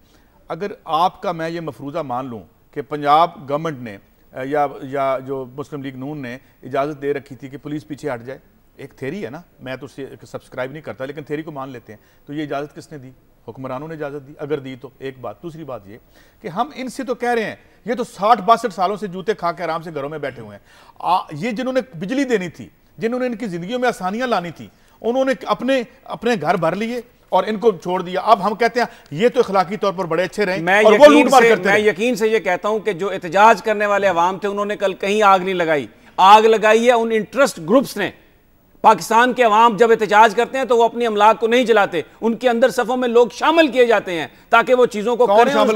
अगर आपका मैं ये मफरूज़ा मान लूँ कि पंजाब गवर्नमेंट ने या जो मुस्लिम लीग नून ने इजाज़त दे रखी थी कि पुलिस पीछे हट जाए, एक थेरी है ना, मैं तो उससे सब्सक्राइब नहीं करता, लेकिन थेरी को मान लेते हैं, तो ये इजाज़त किसने दी? हुक्मरानों ने इजाज़त दी, अगर दी तो एक बात। दूसरी बात ये कि हम इनसे तो कह रहे हैं, ये तो 60-62 सालों से जूते खा के आराम से घरों में बैठे हुए हैं। ये जिन्होंने बिजली देनी थी, जिन्होंने इनकी जिंदगियों में आसानियां लानी थी, उन्होंने अपने घर भर लिए और इनको छोड़ दिया। अब हम कहते हैं ये तो इखलाकी तौर पर बड़े अच्छे रहे, मैं यकीन से ये कहता हूं कि जो एहतजाज करने वाले अवाम थे उन्होंने कल कहीं आग नहीं लगाई। आग लगाई है उन इंटरेस्ट ग्रुप्स ने। पाकिस्तान के अवाम जब एहतजाज करते हैं तो वो अपनी अमलाक को नहीं जलाते, उनके अंदर सफों में लोग शामिल किए जाते हैं ताकि वो चीजों को कौन शामिल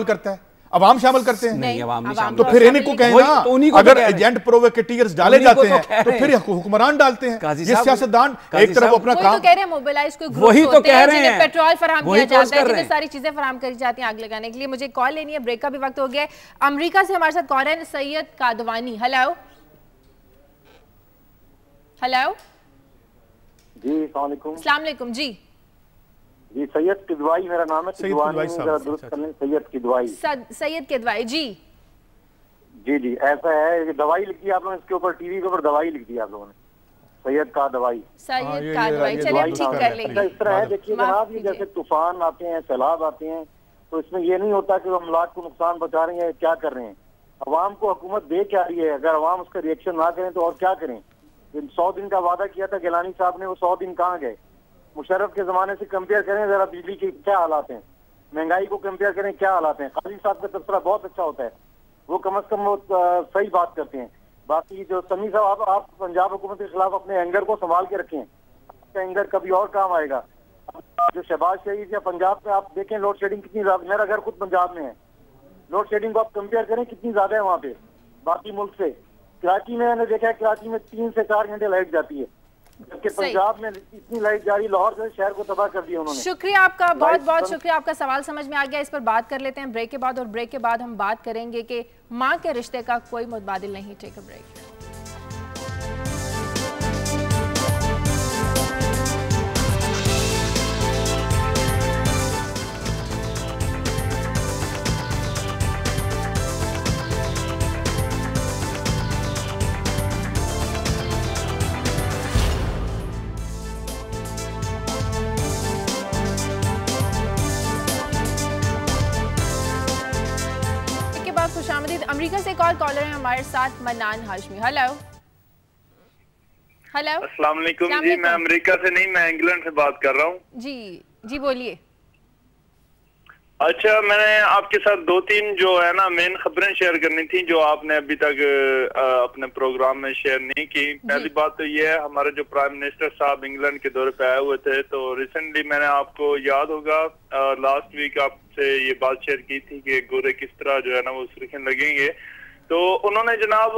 करता है? अवाम शामिल करते हैं? नहीं, अवाम नहीं शामिल। तो फिर इन्हीं को कहना, अगर एजेंट प्रोवोकेटर्स डाले जाते हैं तो फिर हुक्मरान डालते हैं। ये सियासतदान एक तरफ अपना काम कह रहे हैं, मोबिलाइज कोई ग्रुप वही तो कह रहे हैं, पेट्रोल फराहम किया जाता है, कितनी सारी चीजें फराहम करी जाती हैं आग लगाने के लिए। मुझे कॉल लेनी है, ब्रेक का भी वक्त हो गया है। अमेरिका से हमारे साथ कौन है? सैयद कादवानी। हेलो हेलो जी, अस्सलाम वालेकुम जी। जी, सैयद किदवाई मेरा नाम है। सैयद किदवाई जी। जी, ऐसा है, दवाई लिखी है आप लोगों ने, इसके ऊपर टीवी के ऊपर दवाई लिख दी आप लोगों ने, सैयद का दवाई। चलिए ठीक कर लेंगे। इस तरह है, देखिए जनाब, ये जैसे तूफान आते हैं, सैलाब आते हैं, तो इसमें ये नहीं होता कि अमलाक को नुकसान पहुंचा रहे हैं, क्या कर रहे हैं। अवाम को हुकूमत दे क्या रही है, अगर अवाम उसका रिएक्शन ना करें तो और क्या करें। 100 दिन का वादा किया था गिलानी साहब ने, वो 100 दिन कहाँ गए। मुशर्रफ के जमाने से कंपेयर करें जरा, बिजली के क्या हालात हैं, महंगाई को कंपेयर करें क्या हालात हैं। काजी साहब का तबसरा बहुत अच्छा होता है, वो कम से कम वो सही बात करते हैं। बाकी जो समी साहब, आप पंजाब हुकूमत के खिलाफ अपने एंगर को संभाल के रखें, आपका एंगर कभी और काम आएगा। जो शहबाज शरीफ या पंजाब में आप देखें लोड शेडिंग कितनी ज्यादा, मेरा घर खुद पंजाब में है, लोड शेडिंग को आप कंपेयर करें कितनी ज्यादा है वहाँ पे बाकी मुल्क से। कराची में मैंने देखा है, कराची में 3 से 4 घंटे लाइट जाती है, जबकि पंजाब में इतनी लाइट जा रही, लाहौर से शहर को तबाह कर दिया उन्होंने। शुक्रिया आपका, बहुत बहुत शुक्रिया। आपका सवाल समझ में आ गया। इस पर बात कर लेते हैं ब्रेक के बाद, और ब्रेक के बाद हम बात करेंगे कि माँ के रिश्ते का कोई मुतबादिल नहीं। Take a break. अमेरिका से एक और कॉलर है हमारे साथ, मन्नान हाशमी। हेलो हेलो, अस्सलाम वालेकुम जी। मैं अमेरिका से नहीं, मैं इंग्लैंड से बात कर रहा हूँ। जी जी बोलिए। अच्छा, मैंने आपके साथ 2-3 जो है ना मेन खबरें शेयर करनी थी जो आपने अभी तक अपने प्रोग्राम में शेयर नहीं की। पहली बात तो ये है, हमारे जो प्राइम मिनिस्टर साहब इंग्लैंड के दौरे पे आए हुए थे, तो रिसेंटली मैंने आपको याद होगा लास्ट वीक आपसे ये बात शेयर की थी कि गोरे किस तरह जो है ना वो सुर्खियां लगेंगे। तो उन्होंने जनाब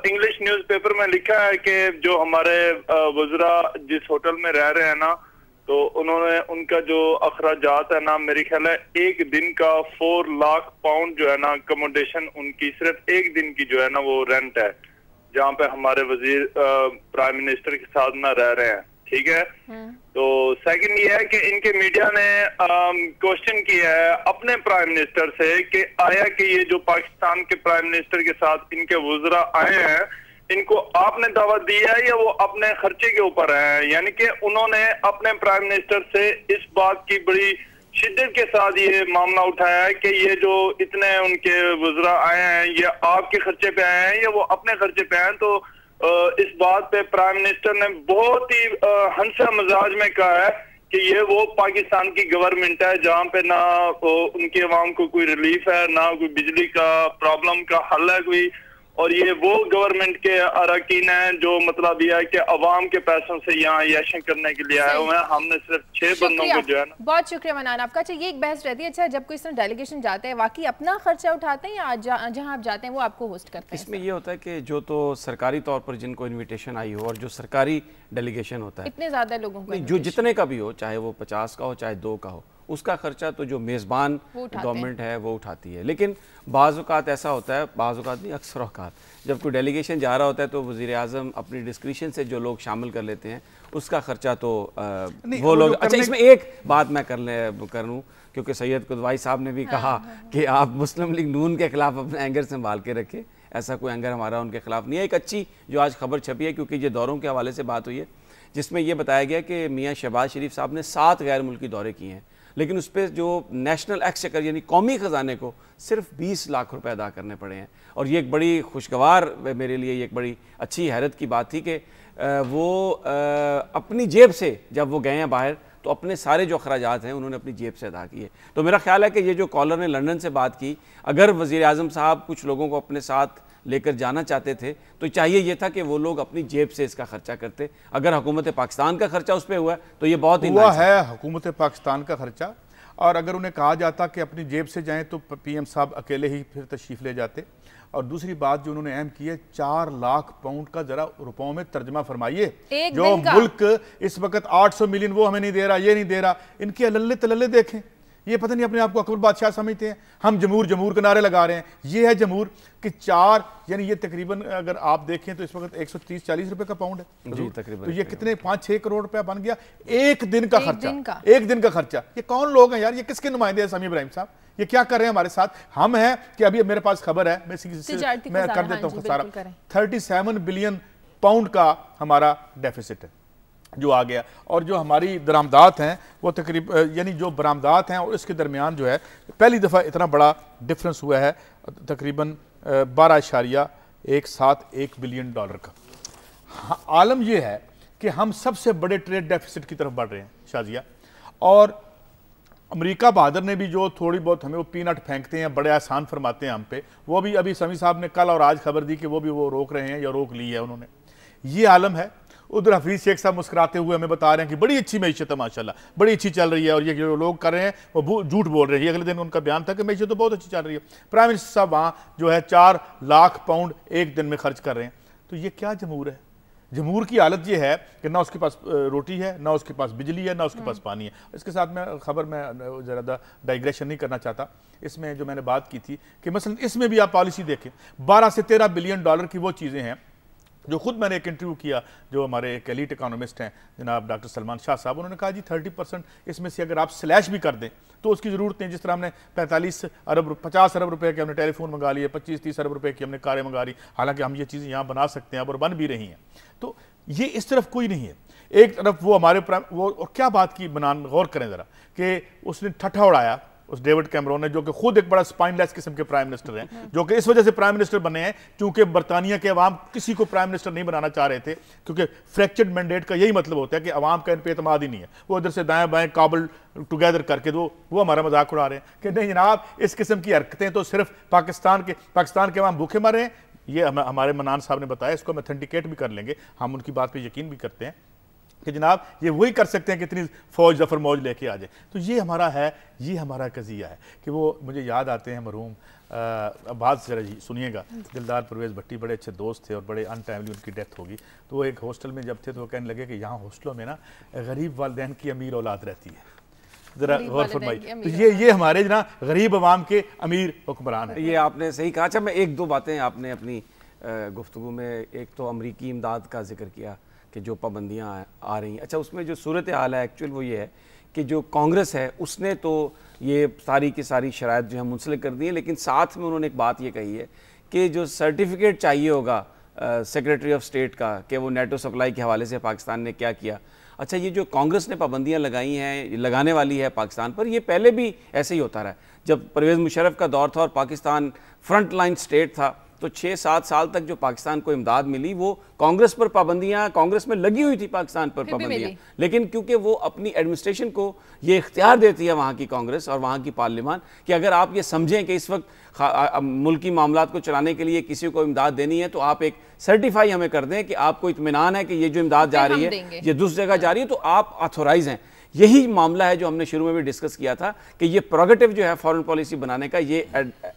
इंग्लिश न्यूज़पेपर में लिखा है कि जो हमारे वज़रा जिस होटल में रह रहे हैं ना, तो उन्होंने उनका जो अखराजात है ना, मेरे ख्याल है एक दिन का 4 लाख पाउंड जो है ना अकोमोडेशन उनकी सिर्फ एक दिन की जो है ना वो रेंट है, जहाँ पे हमारे वजीर प्राइम मिनिस्टर के साथ ना रह रहे हैं। ठीक है। तो सेकंड ये है कि इनके मीडिया ने क्वेश्चन किया है अपने प्राइम मिनिस्टर से कि आया कि ये जो पाकिस्तान के प्राइम मिनिस्टर के साथ इनके वज़रा आए हैं, इनको आपने दावत दी है या वो अपने खर्चे के ऊपर है। यानी कि उन्होंने अपने प्राइम मिनिस्टर से इस बात की बड़ी शिद्दत के साथ ये मामला उठाया है कि ये जो इतने उनके वज़रा आए हैं ये आपके खर्चे पे आए हैं या वो अपने खर्चे पे आए हैं। तो इस बात पे प्राइम मिनिस्टर ने बहुत ही हंसा मजाज में कहा है कि ये वो पाकिस्तान की गवर्नमेंट है जहाँ पे ना उनके अवाम को कोई रिलीफ है, ना कोई बिजली का प्रॉब्लम का हल है कोई, और ये वो गवर्नमेंट के अरकान हैं जो मतलब यह है कि अवाम के पैसों से यहाँ यशन करने के लिए आए हुए हैं। हमने सिर्फ 6 बंदों को जो है ना। बहुत शुक्रिया मनान आपका। अच्छा, ये एक बहस रहती है, अच्छा जब कोई इसमें डेलीगेशन जाते हैं वाकई अपना खर्चा उठाते हैं या जहाँ आप जाते हैं वो आपको होस्ट करते हैं? इसमें ये होता है कि जो तो सरकारी तौर पर जिनको इन्विटेशन आई हो और जो सरकारी डेलीगेशन होता है, इतने ज्यादा लोगों को जो जितने का भी हो, चाहे वो 50 का हो चाहे 2 का हो, उसका खर्चा तो जो मेज़बान गवर्नमेंट है वो उठाती है। लेकिन बाज़ औक़ात ऐसा होता है, बाज़ औक़ात नहीं अक्सर औक़ात, जब कोई डेलीगेशन जा रहा होता है तो वज़ीर आज़म अपनी डिस्क्रिशन से जो लोग शामिल कर लेते हैं उसका खर्चा तो वो लोग। अच्छा, इसमें एक बात मैं कर लूँ, क्योंकि सैयद कुदवाई साहब ने भी कहा कि आप मुस्लिम लीग नून के खिलाफ अपना एंगर संभाल के रखें। ऐसा कोई एंगर हमारा उनके खिलाफ नहीं है। एक अच्छी जो आज खबर छपी है, क्योंकि ये दौरों के हवाले से बात हुई है, जिसमें यह बताया गया कि मियाँ शहबाज शरीफ साहब ने 7 गैर मुल्की दौरे किए हैं, लेकिन उस पर जो नेशनल एक्सचेकर यानी कौमी ख़जाने को सिर्फ 20 लाख रुपए अदा करने पड़े हैं। और ये एक बड़ी खुशगवार, मेरे लिए ये एक बड़ी अच्छी हैरत की बात थी कि वो अपनी जेब से जब वो गए हैं बाहर तो अपने सारे जो अखराजात हैं उन्होंने अपनी जेब से अदा किए। तो मेरा ख्याल है कि ये जो कॉलर ने लंदन से बात की, अगर वज़ीर आज़म साहब कुछ लोगों को अपने साथ लेकर जाना चाहते थे तो चाहिए ये था कि वो लोग अपनी जेब से इसका खर्चा करते। अगर हुकूमत पाकिस्तान का खर्चा उस पर हुआ तो ये बहुत ही हुआ है हुकूमत पाकिस्तान का खर्चा, और अगर उन्हें कहा जाता कि अपनी जेब से जाएं तो पीएम साहब अकेले ही फिर तशरीफ़ ले जाते। और दूसरी बात जो उन्होंने अहम की है, 4 लाख पाउंड का जरा रुपयों में तर्जमा फरमाइए। जो मुल्क इस वक्त 800 मिलियन वो हमें नहीं दे रहा, ये नहीं दे रहा, इनके अल्ले तल्ले देखें। ये पता नहीं अपने आप को अकबर बादशाह समझते हैं। हम जमूर जमूर के नारे लगा रहे हैं, ये है जमूर कि 4 यानी ये तकरीबन अगर आप देखें तो इस वक्त 130-40 रुपए का पाउंड है जी तकरीबन। तो ये कितने 5-6 करोड़ रुपया बन गया एक दिन का खर्चा, एक दिन का खर्चा। ये कौन लोग हैं यार, ये किसके नुमाइंदे हैं? समी इब्राहिम साहब ये क्या कर रहे हैं हमारे साथ? हम हैं कि अभी मेरे पास खबर है, मैं कर देता हूँ सारा, 37 बिलियन पाउंड का हमारा डेफिसिट है जो आ गया। और जो हमारी दरामदात हैं वो तकरीबन यानी जो बरामदात हैं और इसके दरमियान जो है पहली दफ़ा इतना बड़ा डिफरेंस हुआ है, तकरीबन 12.171 बिलियन डॉलर का। आलम यह है कि हम सबसे बड़े ट्रेड डेफिसिट की तरफ बढ़ रहे हैं शाजिया। और अमेरिका बहादुर ने भी जो थोड़ी बहुत हमें वो पीनट फेंकते हैं, बड़े आसान फरमाते हैं हम पे, वो भी अभी समी साहब ने कल और आज खबर दी कि वो भी वो रोक रहे हैं या रोक ली है उन्होंने। ये आलम है। उधर हफीज शेख साहब मुस्कुराते हुए हमें बता रहे हैं कि बड़ी अच्छी मैशत है, माशाल्लाह बड़ी अच्छी चल रही है, और ये जो लोग कर रहे हैं वो झूठ बोल रहे हैं। अगले दिन उनका बयान था कि मैशत तो बहुत अच्छी चल रही है। प्राइम मिनिस्टर साहब वहाँ जो है 4 लाख पाउंड एक दिन में खर्च कर रहे हैं। तो ये क्या जमूर है? जमूर की हालत ये है कि ना उसके पास रोटी है, ना उसके पास बिजली है, ना उसके पास पानी है। इसके साथ मैं खबर में ज़्यादा डाइग्रेशन नहीं करना चाहता। इसमें जो मैंने बात की थी कि मसलन इसमें भी आप पॉलिसी देखें, 12 से 13 बिलियन डॉलर की वो चीज़ें हैं जो खुद मैंने एक इंटरव्यू किया, जो हमारे एक एलीट इकोनॉमिस्ट हैं जनाब डॉक्टर सलमान शाह साहब, उन्होंने कहा जी 30% इसमें से अगर आप स्लैश भी कर दें तो उसकी ज़रूरत नहीं। जिस तरह हमने 50 अरब रुपए के हमने टेलीफोन मंगा लिए, 25-30 अरब रुपए की हमने कारें मंगा ली, हालांकि हम ये चीज़ें यहाँ बना सकते हैं और बन भी रही हैं। तो ये इस तरफ कोई नहीं है। एक तरफ वो हमारे वो, और क्या बात की बनान, गौर करें ज़रा कि उसने ठट्ठा उड़ाया उस डेविड कैमरोन ने, जो कि खुद एक बड़ा स्पाइनलेस किस्म के प्राइम मिनिस्टर हैं, जो कि इस वजह से प्राइम मिनिस्टर बने हैं क्योंकि बरतानिया के अवाम किसी को प्राइम मिनिस्टर नहीं बनाना चाह रहे थे, क्योंकि फ्रैक्चर्ड मैंडेट का यही मतलब होता है कि अवाम का इन पे एतमाद ही नहीं है। वो इधर से दाएं बाएं काबल टुगेदर करके वो हमारा मजाक उड़ा रहे हैं कि नहीं जनाब, इस किस्म की हरकतें तो सिर्फ पाकिस्तान के अवाम भूखे मरे हैं। ये हमारे मनान साहब ने बताया, इसको हम ऑथेंटिकेट भी कर लेंगे, हम उनकी बात पे यकीन भी करते हैं कि जनाब ये वही कर सकते हैं कि इतनी फौज जफर मौज लेके आ जाए। तो ये हमारा है, ये हमारा कज़िया है कि वो मुझे याद आते हैं मरहूम अब्बास, जरा सुनिएगा, दिलदार परवेज़ भट्टी बड़े अच्छे दोस्त थे और बड़े अनटाइमली उनकी डेथ होगी। तो वो एक हॉस्टल में जब थे तो वो कहने लगे कि यहाँ हॉस्टलों में ना गरीब वालिदैन की अमीर औलाद रहती है। जरा गौर फरमाइए, तो ये हमारे जना गरीब अवाम के अमीर हुक्मरान है। ये आपने सही कहा। अच्छा, मैं एक दो बातें आपने अपनी गुफ्तगू में, एक तो अमरीकी इमदाद का जिक्र किया कि जो पाबंदियाँ आ रही हैं। अच्छा, उसमें जो सूरत हाल है एक्चुअल वो ये है कि जो कांग्रेस है उसने तो ये सारी की सारी शराइत जो है मुंसलिक कर दी है, लेकिन साथ में उन्होंने एक बात ये कही है कि जो सर्टिफिकेट चाहिए होगा सेक्रेटरी ऑफ स्टेट का कि वो नेटो सप्लाई के हवाले से पाकिस्तान ने क्या किया। अच्छा, ये जो कांग्रेस ने पाबंदियां लगाई हैं, लगाने वाली है पाकिस्तान पर, ये पहले भी ऐसे ही होता रहा। जब परवेज़ मुशर्रफ का दौर था और पाकिस्तान फ्रंट लाइन स्टेट था तो 6-7 साल तक जो पाकिस्तान को इमदाद मिली वो कांग्रेस पर पाबंदियां, कांग्रेस में लगी हुई थी पाकिस्तान पर पाबंदियां, लेकिन क्योंकि वो अपनी एडमिनिस्ट्रेशन को ये इख्तियार देती है वहाँ की कांग्रेस और वहाँ की पार्लियामान कि अगर आप ये समझें कि इस वक्त मुल्की मामलात को चलाने के लिए किसी को इमदाद देनी है तो आप एक सर्टिफाई हमें कर दें कि आपको इत्मीनान है कि ये जो इमदाद जा रही है ये दूसरी जगह जा रही है, तो आप ऑथोराइज हैं। यही मामला है जो हमने शुरू में भी डिस्कस किया था कि ये प्रोगेटिव जो है फॉरेन पॉलिसी बनाने का ये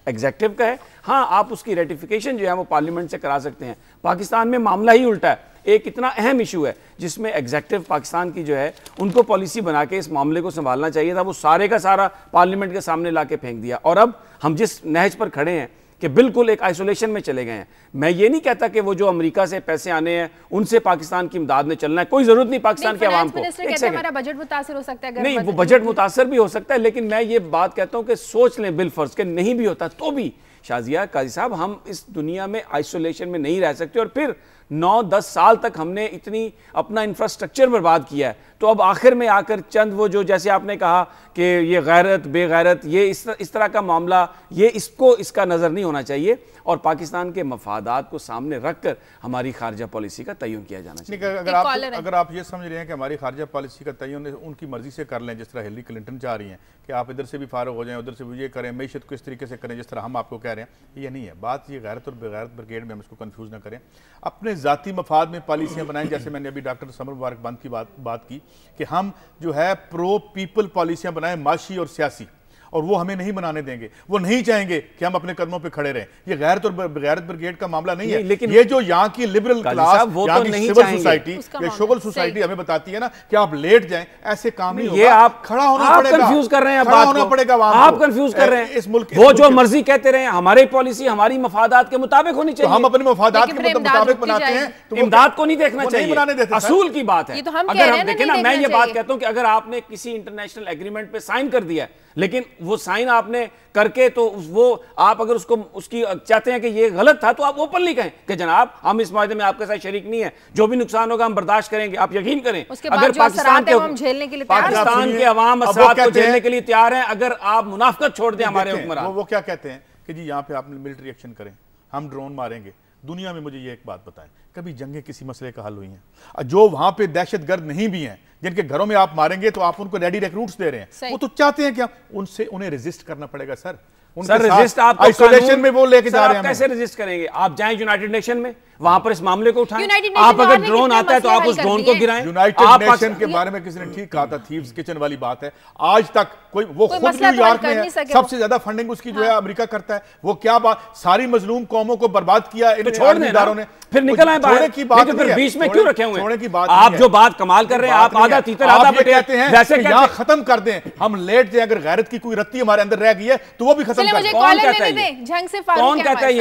एग्जेक्टिव का है। हाँ, आप उसकी रेटिफिकेशन जो है वो पार्लियामेंट से करा सकते हैं। पाकिस्तान में मामला ही उल्टा है। एक इतना अहम इशू है जिसमें एग्जेक्टिव पाकिस्तान की जो है उनको पॉलिसी बना के इस मामले को संभालना चाहिए था, वो सारे का सारा पार्लियामेंट के सामने ला के फेंक दिया। और अब हम जिस नहज पर खड़े हैं कि बिल्कुल एक आइसोलेशन में चले गए हैं। मैं ये नहीं कहता कि वो जो अमेरिका से पैसे आने हैं उनसे पाकिस्तान की इमदाद में चलना है, कोई जरूरत नहीं पाकिस्तान के आवाम को। हमारा बजट मुतासर हो सकता है, नहीं वो बजट मुतासर भी हो सकता है, लेकिन मैं ये बात कहता हूं कि सोच लें बिलफर्ज के नहीं भी होता तो भी शाजिया काजी साहब, हम इस दुनिया में आइसोलेशन में नहीं रह सकते। और फिर 9-10 साल तक हमने इतनी अपना इंफ्रास्ट्रक्चर बर्बाद किया है, तो अब आखिर में आकर चंद वो जो, जैसे आपने कहा कि ये गैरत बेगैरत, ये इस तरह का मामला, ये इसका नज़र नहीं होना चाहिए और पाकिस्तान के मफादात को सामने रखकर हमारी खारजा पॉलिसी का तयन किया जाना चाहिए। अगर आप ये समझ रहे हैं कि हमारी खारजा पॉलिसी का तयन उनकी मर्जी से कर लें, जिस तरह हिलरी क्लिंटन चाह रही हैं कि आप इधर से भी फारूक हो जाएं, उधर से भी ये करें, मैशत को इस तरीके से करें जिस तरह हम आपको कह रहे हैं, ये नहीं है बात। ये गैरत और बेगैरत ब्रिगेड में हम इसको कन्फ्यूज़ ना करें। अपने ज़ाती मफाद में पॉलिसियाँ बनाएं, जैसे मैंने अभी डॉक्टर समर मुबारक बंद की बात की कि हम जो है प्रो पीपल पॉलिसियाँ बनाएं, माशी और सियासी, और वो हमें नहीं बनाने देंगे। वो नहीं चाहेंगे कि हम अपने कदमों पे खड़े रहें। ये गैरत और बेगैरत ब्रिगेड का मामला नहीं है, लेकिन ये जो यहाँ की लिबरल क्लास, यहाँ की सिविल सोसाइटी या शुगल सोसाइटी हमें बताती है ना कि आप लेट जाएं, ऐसे काम नहीं होगा। ये आप खड़ा होना पड़ेगा, कंफ्यूज कर रहे हैं, खड़ा होना पड़ेगा। आप कंफ्यूज कर रहे हैं इस मुल्क। वो जो मर्जी कहते रहे, हमारी पॉलिसी हमारी मफादात के मुताबिक होनी चाहिए। हम अपने मफादात के मुताबिक बनाते हैं, तो इमदाद को नहीं देखना चाहिए। असूल की बात है। अगर हम देखें ना, मैं ये बात कहता हूं कि अगर आपने किसी इंटरनेशनल एग्रीमेंट पे साइन कर दिया है, लेकिन वो साइन आपने करके तो वो आप अगर उसकी चाहते हैं कि ये गलत था, तो आप ओपनली कहें कि जनाब हम इस मायदे में आपके साथ शरीक नहीं है, जो भी नुकसान होगा हम बर्दाश्त करेंगे। आप यकीन करें, अगर पाकिस्तान के अवाम असरात को झेलने के लिए तैयार हैं, अगर आप मुनाफकत छोड़ दें हमारे हुक्मरान। वो क्या कहते हैं कि जी यहाँ पे आप मिलिट्री एक्शन करें, हम ड्रोन मारेंगे। दुनिया में मुझे ये एक बात बताएं, कभी जंगें किसी मसले का हल हुई हैं? जो वहां पे दहशतगर्द नहीं भी हैं, जिनके घरों में आप मारेंगे तो आप उनको रेडी रिक्रूट्स दे रहे हैं, वो तो चाहते हैं कि उन्हें रेजिस्ट करना पड़ेगा। सर रेजिस्ट आप आइसोलेशन में वो लेके जा रहे हैं। कैसे रेजिस्ट करेंगे? आप जाएं यूनाइटेड नेशन में, वहां पर इस मामले को उठाएं। आप अगर ड्रोन आता है तो आप उस ड्रोन को गिराएं। यूनाइटेड नेशन के बारे में किसी ने ठीक कहा था, थीव्स किचन वाली बात है। आज तक कोई वो खुद न्यूयॉर्क में है, सबसे ज्यादा फंडिंग उसकी जो है अमेरिका करता है। वो क्या बात, सारी मजलूम कौमों को बर्बाद किया इन इदारों ने, फिर निकल आए बाहर की बात, फिर बीच में क्यों रखे हुए? की बात आप जो बात कमाल कर रहे हैं, आप आधा तीतर आधा बटे कहते हैं वैसे यहाँ खत्म कर दें, हम लेट जाए। अगर गैरत की कोई रत्ती हमारे अंदर रह गई है तो वो भी खत्म कर दें। कौन कहता है? कौन कहता है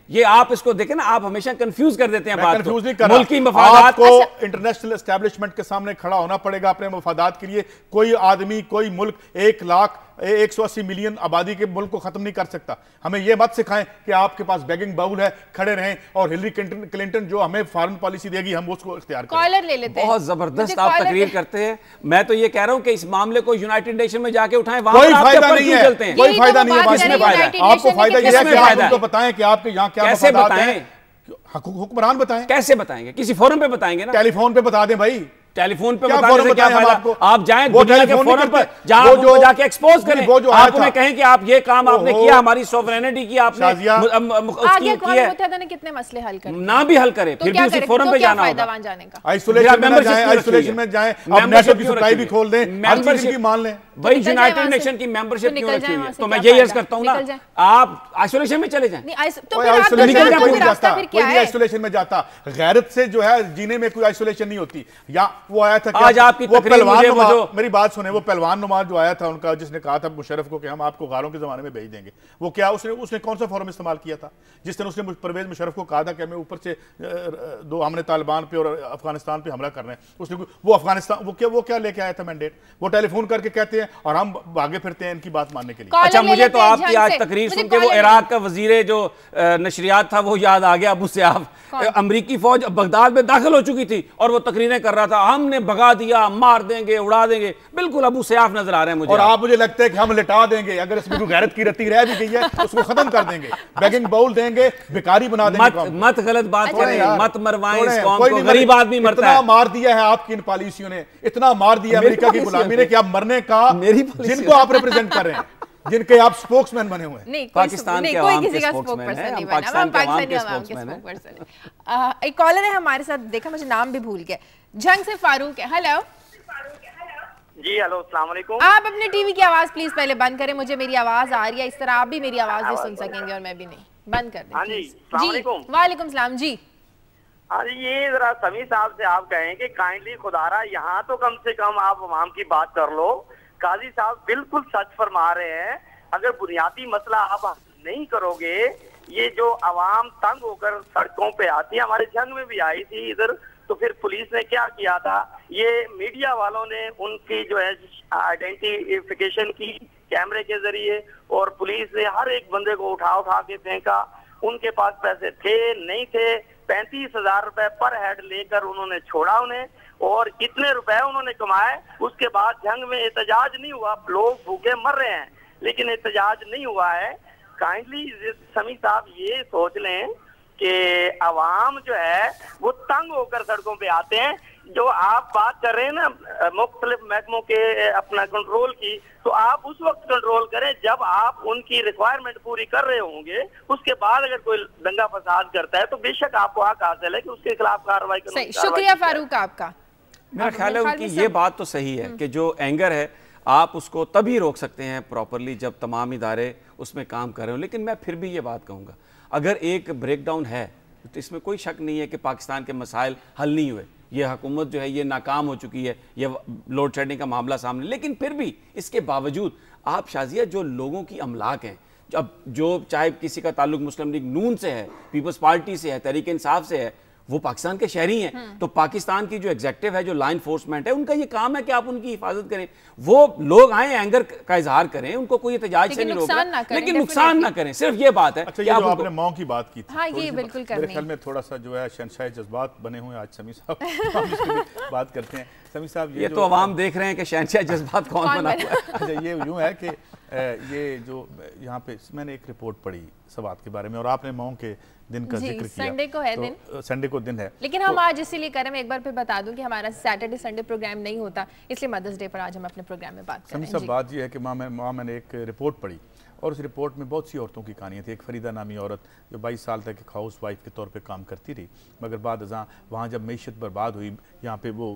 ये? आप इसको देखें ना, आप हमेशा कंफ्यूज कर देते हैं बात को। कंफ्यूज नहीं कर रहा, मुल्की मफादात को इंटरनेशनल एस्टैब्लिशमेंट के सामने खड़ा होना पड़ेगा अपने मफादात के लिए। कोई आदमी, कोई मुल्क 1 लाख 180 मिलियन आबादी के मुल्क को खत्म नहीं कर सकता। हमें यह मत सिखाएं कि आपके पास बैगिंग बाउल है, खड़े रहें और हिलरी क्लिंटन जो हमें फॉरेन पॉलिसी देगी हम उसको इख्तियार करें। कॉलर ले लेते हैं। बहुत जबरदस्त आप तकरीर करते हैं। मैं तो ये कह रहा हूं कि इस मामले को यूनाइटेड नेशन में जाके उठाएं, वहां कोई पर आपके फायदा ऊपर नहीं क्यों है, चलते हैं? कोई फायदा नहीं है। आपको फायदा यह है कि आप उनको बताएं कि आपके यहाँ क्या कैसे बताएं, हुक्मरान बताएं। कैसे बताएंगे? किसी फोरम पे बताएंगे ना, टेलीफोन पे बता दें भाई। टेलीफोन पे बताने से क्या फायदा? आप जाएं दुनिया के फोरम पर, जहां आप उनको जाके एक्सपोज करें, आप उन्हें कहें कि आप ये काम आपने किया, हमारी सॉवरेनिटी की आपने आगे कौन मुत्तहदा ने कितने मसले हल करे, ना भी हल करे, फिर भी उसी फोरम पे जाना होगा। आइसोलेशन में जाएं, अब नेटवर्क की सप्लाई भी खोल दें, मेंबरशिप की मान लें। भाई यूनाइटेड नेशन की मेंबरशिप क्यों रखी हुई है? तो मैं यही अर्ज करता हूं ना, आप आइसोलेशन में चले जाएं। कोई आइसोलेशन में जाता, गैरत से जो है जीने में कोई आइसोलेशन नहीं होती। या वो आया था आज आपकी मेरी बात सुने, वो पहलवान नुमा जो आया था उनका, जिसने कहा था मुशर्रफ को कि हम आपको गारों के जमाने में भेज देंगे, वो क्या उसने कौन सा फोरम इस्तेमाल किया था? जिस दिन उसने परवेज मुशर्रफ को कहा था कि हमें ऊपर से हमने तालिबान पे और अफगानिस्तान पे हमला करना है, उसने वो अफगानिस्तान वो क्या लेके आया था मैंडेट? वो टेलीफोन करके कहते हैं और हम भागे फिरते हैं इनकी बात मानने के लिए। अच्छा, मुझे तो आपकी आज तकरीर सुन के वो इराक का वजीर जो नशरियात था वो याद आ गया। अबू सयाफ, अमरीकी फौज बगदाद में दाखिल हो चुकी थी और वो तकरीरें कर रहा था, हमने भगा दिया, मार देंगे, उड़ा देंगे। बिल्कुल अबू सयाफ नजर आ रहे हैं मुझे। और आप मुझे लगता है कि हम लिटा देंगे, अगर इसमें कोई गैरत की रत्ती रह भी गई है उसको खत्म कर देंगे, बैगिंग बाउल देंगे, भिखारी बना देंगे। मत गलत बात करें, मत मरवाएं इस कौम को, गरीब आदमी मरता है। इतना मार दिया है आपकी इन पॉलिसियों ने, इतना मार दिया अमेरिका की गुलामी ने कि आप मरने का, जिनको आप रिप्रेजेंट कर रहे हैं, जिनके आप स्पोक्समैन बने हुए हैं। नहीं, पाकिस्तान के आवाम के स्पोक्समैन हैं, हम पाकिस्तान के आवाम के स्पोक्समैन हैं। एक कॉलर है हमारे साथ, देखा मुझे नाम भी भूल गया, जंग से फारूक है। हेलो जी, हेलो, अस्सलाम वालेकुम। आप अपने टीवी की आवाज प्लीज पहले बंद करें, मुझे मेरी आवाज आ रही है, इस तरह आप भी मेरी आवाज नहीं सुन सकेंगे और मैं भी नहीं। बंद कर दें। हाँ जी, अस्सलाम वालेकुम। वालेकुम सलाम जी। हाँ जी, ये जरा समी साहब से आप कहें कि काइंडली खुदारा यहाँ तो कम से कम आप अवाम की बात कर लो। काजी साहब बिल्कुल सच फरमा रहे हैं, अगर बुनियादी मसला आप नहीं करोगे, ये जो अवाम तंग होकर सड़कों पे आती है, हमारे जंग में भी आई थी इधर, तो फिर पुलिस ने क्या किया था, ये मीडिया वालों ने उनकी जो है आइडेंटिफिकेशन की कैमरे के जरिए, और पुलिस ने हर एक बंदे को उठा उठा के फेंका। उनके पास पैसे थे नहीं थे, 35,000 रुपए पर हेड लेकर उन्होंने छोड़ा उन्हें, और इतने रुपए उन्होंने कमाए। उसके बाद जंग में एहतजाज नहीं हुआ, लोग भूखे मर रहे हैं लेकिन एहतजाज नहीं हुआ है। काइंडली समी साहब ये सोच लें कि अवाम जो है वो तंग होकर सड़कों पे आते हैं। जो आप बात कर रहे हैं ना मुख्तलिफ महकमों के अपना कंट्रोल की, तो आप उस वक्त कंट्रोल करें जब आप उनकी रिक्वायरमेंट पूरी कर रहे होंगे। उसके बाद अगर कोई दंगा फसाद करता है तो बेशक आपको हक हासिल है कि उसके खिलाफ कार्रवाई करें। शुक्रिया फारूक आपका। मेरा ख्याल है कि ये बात तो सही है कि जो एंगर है आप उसको तभी रोक सकते हैं प्रॉपरली जब तमाम इदारे उसमें काम कर रहे हो। लेकिन मैं फिर भी ये बात कहूँगा, अगर एक ब्रेकडाउन है तो इसमें कोई शक नहीं है कि पाकिस्तान के मसाइल हल नहीं हुए, ये हुकूमत जो है ये नाकाम हो चुकी है, ये लोड शेडिंग का मामला सामने। लेकिन फिर भी इसके बावजूद आप शाजिया जो लोगों की अमलाक हैं, अब जो चाहे किसी का ताल्लुक मुस्लिम लीग नून से है, पीपल्स पार्टी से है, तहरीक इंसाफ से है, वो पाकिस्तान के शहरी हैं। तो पाकिस्तान की जो एग्जेक्टिव है, जो लॉ इन्फोर्समेंट है, उनका ये काम है कि आप उनकी हिफाजत करें। वो लोग आए एंगर का इजहार करें, उनको कोई एहतजाज से नहीं रोक रहा, लेकिन नुकसान ना करें, सिर्फ ये बात है। अच्छा, ये जो आपने मौत की बात की थी, हाँ, ये बिल्कुल मेरे ख्याल में थोड़ा सा जो है शहंशाह जज्बात बने हुए आज समी साहब, हम इसकी बात करते हैं। समी साहब, ये तो अवाम देख रहे हैं कि शहंशाह जज्बात कौन बना हुआ है। अच्छा, ये यूं है कि ये जो यहाँ पे मैंने एक रिपोर्ट पढ़ी सवात के बारे में, और आपने मौत के दिन का जिक्र किया। संडे को है दिन, संडे को दिन है, लेकिन हम आज इसीलिए करें, मैं एक बार फिर बता दूं कि हमारा सैटरडे संडे प्रोग्राम नहीं होता, इसलिए मदर्स डे पर आज हम अपने प्रोग्राम में बात कर रहे हैं। सब बात यह है कि मैंने एक रिपोर्ट पढ़ी और उस रिपोर्ट में बहुत सी औरतों की कहानियाँ थी। एक फरीदा नामी औरत जो 22 साल तक एक हाउस वाइफ के तौर पे काम करती रही, मगर बाद अज़ां वहाँ जब मीशत बर्बाद हुई, यहाँ पे वो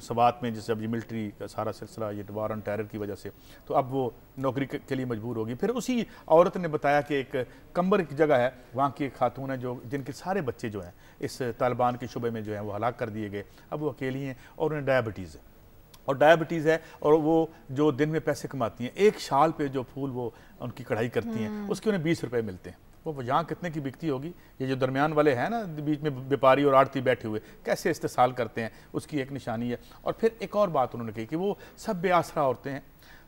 सवात में जैसे अब ये मिलिट्री का सारा सिलसिला, ये वार ऑन टेरर की वजह से, तो अब वो नौकरी के लिए मजबूर होगी। फिर उसी औरत ने बताया कि एक कंबर की जगह है, वहाँ की एक खातून है जो जिनके सारे बच्चे जो हैं इस तालिबान के शुबे में जो हैं वो हलाक कर दिए गए। अब वो अकेली हैं और उन्हें डायबिटीज़ है, और डायबिटीज़ है, और वो जो दिन में पैसे कमाती हैं, एक शाल पे जो फूल वो उनकी कढ़ाई करती हैं उसके उन्हें 20 रुपये मिलते हैं। वो यहाँ कितने की बिकती होगी? ये जो दरमियान वाले हैं ना, बीच में व्यापारी और आड़ती बैठे हुए, कैसे इस्तेसाल करते हैं, उसकी एक निशानी है। और फिर एक और बात उन्होंने कही कि वो सब बेआसरा औरतें हैं,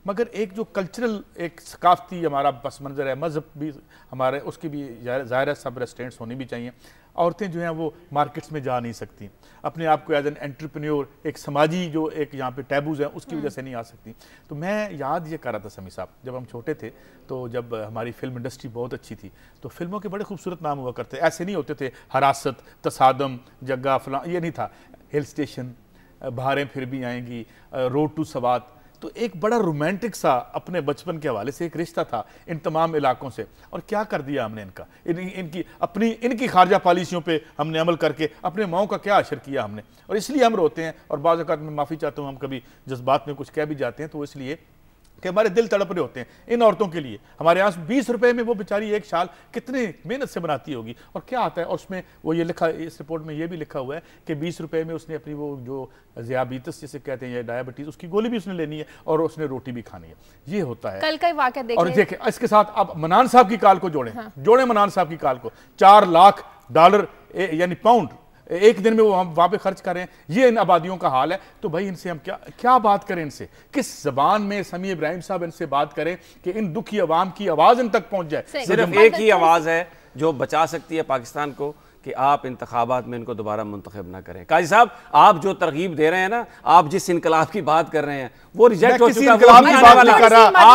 मगर एक जो कल्चरल एक सकाफती हमारा पस मंज़र है, मज़हब भी हमारे, उसकी भी ज़ाहिर है सब रेस्ट्रेंट्स होनी भी चाहिए। औरतें जो हैं वो मार्केट्स में जा नहीं सकती, अपने आप को एज एन एंटरप्रेन्योर, एक समाजी जो एक यहाँ पे टैबूज़ हैं उसकी वजह से नहीं आ सकती। तो मैं याद ये कर रहा था समी साहब, जब हम छोटे थे तो जब हमारी फिल्म इंडस्ट्री बहुत अच्छी थी तो फिल्मों के बड़े खूबसूरत नाम हुआ करते, ऐसे नहीं होते थे हरासत, तसादम, जग्गा फलां, ये नहीं था। हिल स्टेशन, बहारें फिर भी आएंगी, रोड टू सवात, तो एक बड़ा रोमांटिक सा अपने बचपन के हवाले से एक रिश्ता था इन तमाम इलाकों से। और क्या कर दिया हमने इनका, इनकी खारजा पॉलिसियों पे हमने अमल करके अपने माओं का क्या असर किया हमने, और इसलिए हम रोते हैं। और बाज़ औक़ात मैं माफ़ी चाहता हूँ, हम कभी जज्बात में कुछ कह भी जाते हैं तो इसलिए कि हमारे दिल तड़प रहे होते हैं इन औरतों के लिए। हमारे यहाँ 20 रुपए में वो बेचारी एक शाल कितने मेहनत से बनाती होगी, और क्या आता है, और उसमें वो ये लिखा, इस रिपोर्ट में ये भी लिखा हुआ है कि 20 रुपए में उसने अपनी वो जो ज़ियाबीतस जिसे कहते हैं या डायबिटीज़, उसकी गोली भी उसने लेनी है और उसने रोटी भी खानी है। ये होता है। कल का वाक़या देखें। और देखें इसके साथ अब मनान साहब की काल को जोड़ें, जोड़ें मनान साहब की काल को, $4 लाख यानी पाउंड एक दिन में वो हम वहां पे खर्च कर रहे हैं। ये इन आबादियों का हाल है। तो भाई इनसे हम क्या बात करें, इनसे किस जबान में समी इब्राहिम साहब इनसे बात करें कि इन दुखी अवाम की आवाज इन तक पहुंच जाए। सिर्फ एक ही आवाज है जो बचा सकती है पाकिस्तान को, कि आप इंतखाबात में इनको दोबारा मुंतखब ना करें। काजी साहब, आप जो तरगीब दे रहे हैं ना, आप जिस इनकलाब की बात कर रहे हैं वो रिजेक्ट हो चुका है। आप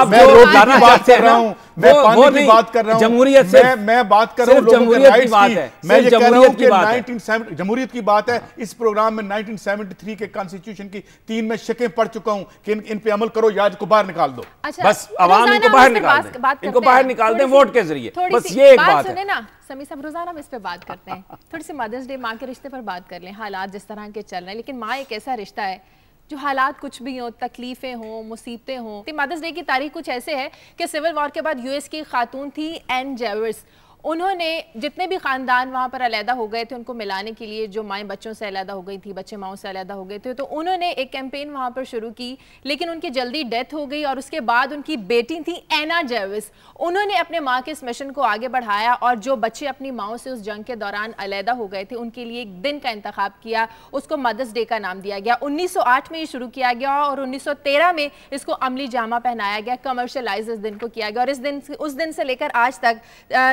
जो बात कर रहा हूं, मैं पानी की बात कर रहा हूं, जमहूरियत से मैं बात कर रहा हूं, जमहूरियत की बात है। मैं ये कह रहा हूं कि 1970 जमहूरियत की बात है। इस प्रोग्राम में 1973 के कॉन्स्टिट्यूशन की 3 में शकें पढ़ चुका हूं कि इन पे अमल करो या इनको बाहर निकाल दो। बस अवाम इनको बाहर निकाल दें, इनको बाहर निकाल दें वोट के जरिए, बस ये एक बात है। समी साहब, रोजाना हम इस पे बात करते हैं, थोड़ी सी मदर्स डे माँ के रिश्ते पर बात कर लें। हालात जिस तरह के चल रहे हैं, लेकिन माँ एक ऐसा रिश्ता है जो हालात कुछ भी हों, तकलीफें हों, मुसीबतें हों। मदर्स डे की तारीख कुछ ऐसे है कि सिविल वॉर के बाद यूएस की खातून थी एन जेवर्स, उन्होंने जितने भी ख़ानदान वहाँ पर अलहदा हो गए थे उनको मिलाने के लिए, जो माएँ बच्चों से अलहदा हो गई थी, बच्चे माओं से अलहदा हो गए थे, तो उन्होंने एक कैंपेन वहाँ पर शुरू की। लेकिन उनकी जल्दी डेथ हो गई और उसके बाद उनकी बेटी थी एना जेविस, उन्होंने अपने माँ के इस मिशन को आगे बढ़ाया और जो बच्चे अपनी माओं से उस जंग के दौरान अलहदा हो गए थे उनके लिए एक दिन का इंतखाब किया, उसको मदर्स डे का नाम दिया गया। 1908 में ये शुरू किया गया और 1913 में इसको अमली जामा पहनाया गया, कमर्शलाइज इस दिन को किया गया। और उस दिन से लेकर आज तक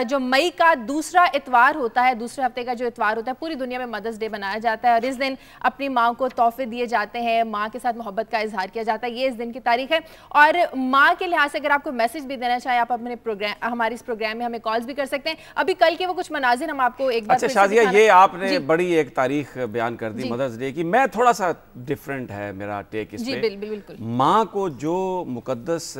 जो मई का दूसरा इतवार होता है, दूसरे हफ्ते का जो इतवार होता है, पूरी दुनिया में मदर्स डे बनाया जाता है और इस दिन अपनी माँ को तोहफे दिए जाते हैं, माँ के साथ मोहब्बत का इजहार किया जाता है। ये इस दिन की तारीख है। और माँ के लिहाज से अगर आपको मैसेज भी देना चाहे, आप अपने प्रोग्राम, हमारे इस प्रोग्राम में हमें कॉल्स भी कर सकते हैं। अभी कल के वो कुछ मनाजिर हम आपको एक बार। अच्छा शाजिया, ये आपने बड़ी एक तारीख बयान कर दी मदर्स डे की, मैं थोड़ा सा डिफरेंट है मेरा टेक इस पे। बिल्कुल। माँ को जो मुकद्दस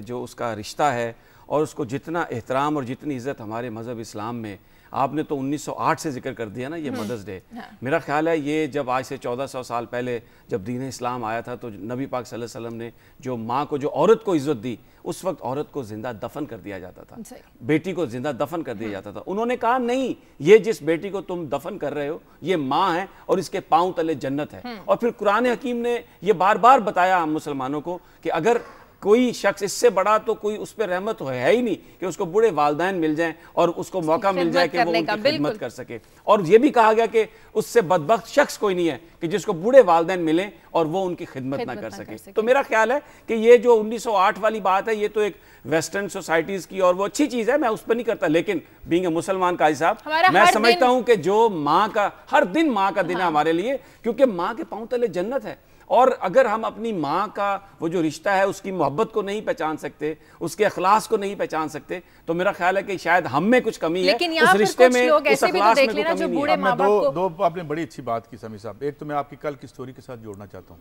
जो उसका रिश्ता है और उसको जितना एहतराम और जितनी इज़्ज़त हमारे मज़हब इस्लाम में, आपने तो 1908 से जिक्र कर दिया ना ये मदर्स डे। मेरा ख्याल है ये जब आज से 1400 साल पहले जब दीन इस्लाम आया था तो नबी पाक सल्लल्लाहु अलैहि वसल्लम ने जो माँ को, जो औरत को इज़्ज़त दी, उस वक्त औरत को जिंदा दफन कर दिया जाता था, बेटी को जिंदा दफन कर दिया जाता था। उन्होंने कहा नहीं, ये जिस बेटी को तुम दफन कर रहे हो ये माँ है और इसके पाँव तले जन्नत है। और फिर कुरान हकीम ने ये बार बार बताया हम मुसलमानों को कि अगर कोई शख्स इससे बड़ा तो कोई उस पर रहमत है ही नहीं कि उसको बूढ़े वालिदैन मिल जाएं और उसको मौका मिल जाए कि वो उनकी खिदमत कर सके। और ये भी कहा गया कि उससे बदबख्त शख्स कोई नहीं है कि जिसको बूढ़े वालिदैन मिले और वो उनकी खिदमत ना कर सके। तो मेरा ख्याल है कि ये जो 1908 वाली बात है ये तो एक वेस्टर्न सोसाइटीज की और वो अच्छी चीज़ है, मैं उस पर नहीं करता, लेकिन बीइंग ए मुसलमान काजी साहब मैं समझता हूँ कि जो माँ का हर दिन माँ का दिन है हमारे लिए, क्योंकि माँ के पाँव तले जन्नत है। और अगर हम अपनी माँ का वो जो रिश्ता है उसकी मोहब्बत को नहीं पहचान सकते, उसके अखलास को नहीं पहचान सकते, तो मेरा ख्याल है कि शायद हम में कुछ कमी है उस रिश्ते में, उस अखलास में कोई कमी नहीं है। दो आपने बड़ी अच्छी बात की समी साहब। एक तो मैं आपकी कल की स्टोरी के साथ जोड़ना चाहता हूँ,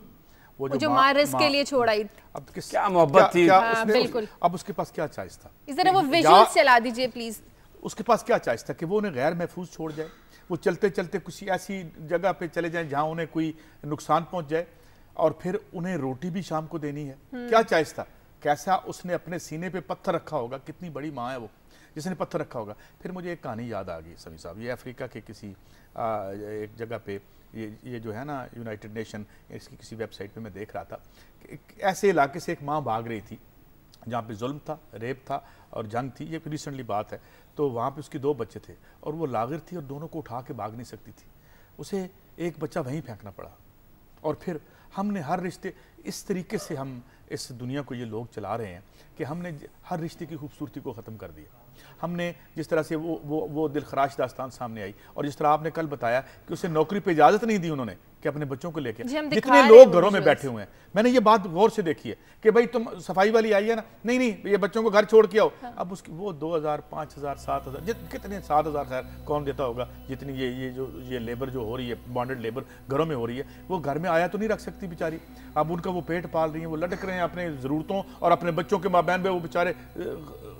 वो जो माँ रिस्क के लिए छोड़ आई, अब क्या मोहब्बत थी, बिल्कुल। अब उसके पास क्या चॉइस था, इस तरह वो विजुअल्स चला दीजिए प्लीज। उसके पास क्या चॉइस था कि वो उन्हें गैर महफूज छोड़ जाए, वो चलते चलते किसी ऐसी जगह पे चले जाए जहाँ उन्हें कोई नुकसान पहुंच जाए और फिर उन्हें रोटी भी शाम को देनी है। क्या चॉइस था, कैसा उसने अपने सीने पे पत्थर रखा होगा, कितनी बड़ी माँ है वो जिसने पत्थर रखा होगा। फिर मुझे एक कहानी याद आ गई समी साहब, ये अफ्रीका के किसी एक जगह पे ये जो है ना यूनाइटेड नेशन, इसकी किसी वेबसाइट पे मैं देख रहा था कि ऐसे इलाके से एक माँ भाग रही थी जहाँ पे जुल्म था, रेप था और जंग थी। ये रिसेंटली बात है। तो वहाँ पे उसके 2 बच्चे थे और वो लागिर थी और दोनों को उठा के भाग नहीं सकती थी। उसे एक बच्चा वहीं फेंकना पड़ा और फिर हमने हर रिश्ते इस तरीके से हम इस दुनिया को ये लोग चला रहे हैं कि हमने हर रिश्ते की खूबसूरती को ख़त्म कर दिया। हमने जिस तरह से वो दिलखराश दास्तान सामने आई, और जिस तरह आपने कल बताया कि उसे नौकरी पे इजाज़त नहीं दी उन्होंने कि अपने बच्चों को लेकर, जितने लोग घरों में बैठे हुए हैं, मैंने ये बात गौर से देखी है कि भाई तुम सफाई वाली आई है ना, नहीं नहीं ये बच्चों को घर छोड़ के आओ। हाँ। अब उसकी वो 2000, 5000, 7000 कितने 7000 खैर कौन देता होगा, जितनी ये लेबर जो हो रही है, बॉन्डेड लेबर घरों में हो रही है, वो घर में आया तो नहीं रख सकती बेचारी। अब उनका वो पेट पाल रही है, वो लटक रहे हैं अपने ज़रूरतों और अपने बच्चों के माबैन में, वो बेचारे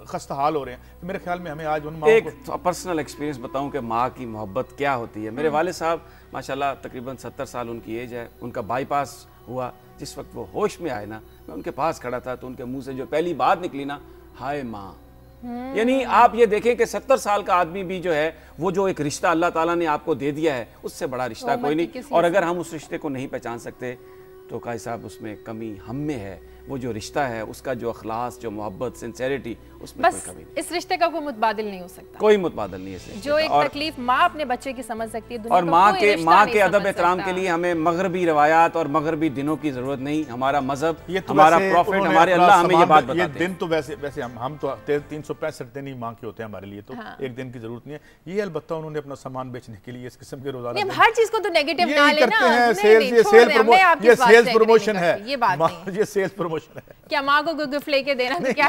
खस्ता हाल हो रहे हैं। तो मेरे ख्याल में हमें आज उन माँ एक पर्सनल एक्सपीरियंस बताऊं कि माँ की मोहब्बत क्या होती है। मेरे वालिद साहब माशाल्लाह तकरीबन 70 साल उनकी एज है, उनका बाईपास हुआ। जिस वक्त वो होश में आए ना, मैं उनके पास खड़ा था तो उनके मुंह से जो पहली बात निकली ना, हाय माँ। यानी आप ये देखें कि 70 साल का आदमी भी जो है, वो जो एक रिश्ता अल्लाह ताला ने आपको दे दिया है, उससे बड़ा रिश्ता कोई नहीं। और अगर हम उस रिश्ते को नहीं पहचान सकते तो काजी साहब उसमें कमी हम में है। वो जो रिश्ता है, उसका जो अखलास, जो मोहब्बत, सिंसेरिटी, उसमें बस कोई कमी नहीं। इस रिश्ते का कोई मुतबादिल नहीं हो सकता, कोई मुतबादिल नहीं है। जो एक तकलीफ माँ अपने बच्चे की समझ सकती है, और माँ के अदब एहतराम के लिए हमें मगरबी रवायात और मगरबी दिनों की जरूरत नहीं। हमारा मजहब, हमारा प्रॉफिट, हमारे अल्लाह हमें ये बात बताते हैं। ये दिन तो वैसे हम तो 365 दिन ही माँ के होते हैं हमारे लिए, तो एक दिन की जरूरत नहीं है। ये अलबत्ता उन्होंने अपना सामान बेचने के लिए इस किस्म के रोजाना हर चीज को तो नेगेटिव ना लेना, ये सेल्स प्रमोशन है, ये सेल्स प्रमोशन है। क्या माँ को गिफ्ट लेके देना तो क्या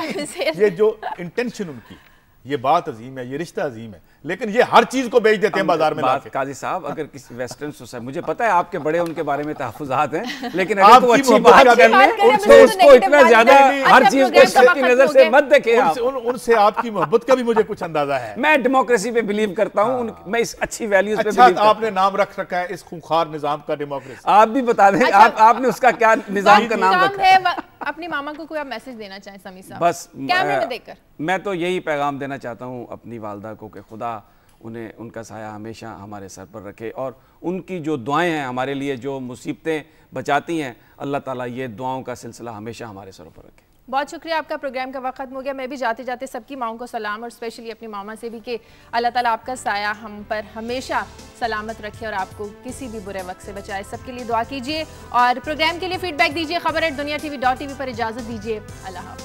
ये जो इंटेंशन उनकी, ये बात अजीम है, ये रिश्ता अजीम है, लेकिन ये हर चीज को बेच देते हैं बाजार में लाके। काजी साहब, अगर किसी वेस्टर्न सोसाइटी, मुझे पता है आपके बड़े उनके बारे में तहफ़्फ़ुज़ात हैं, लेकिन अगर वो अच्छी बात कर लें तो उसको इतना ज्यादा हर चीज को शक की नजर से मत देखें आप। उनसे आपकी मोहब्बत का भी मुझे कुछ अंदाजा है। मैं डेमोक्रेसी पे बिलीव करता हूँ, मैं इस अच्छी वैल्यूज पे बिलीव करता हूं। आपने नाम रख रखा है इस खूंखार निजाम का, डेमोक्रेसी। आप भी बता दें, आपने उसका क्या निजाम का नाम रखा है? अपनी मामा को कोई आप मैसेज देना चाहें समी साहब, बस कैमरे में देखकर? मैं तो यही पैगाम देना चाहता हूँ अपनी वालदा को कि खुदा उन्हें, उनका साया हमेशा हमारे सर पर रखे, और उनकी जो दुआएं हैं हमारे लिए, जो मुसीबतें बचाती हैं, अल्लाह ताला ये दुआओं का सिलसिला हमेशा हमारे सरों पर रखे। बहुत शुक्रिया, आपका प्रोग्राम का वक्त खत्म हो गया। मैं भी जाते जाते सबकी माओं को सलाम, और स्पेशली अपनी मामा से भी कि अल्लाह ताला आपका साया हम पर हमेशा सलामत रखे और आपको किसी भी बुरे वक्त से बचाए। सबके लिए दुआ कीजिए और प्रोग्राम के लिए फीडबैक दीजिए। खबर@दुनिया TV.tv पर इजाज़त दीजिए। अल्लाह हाफ़िज़।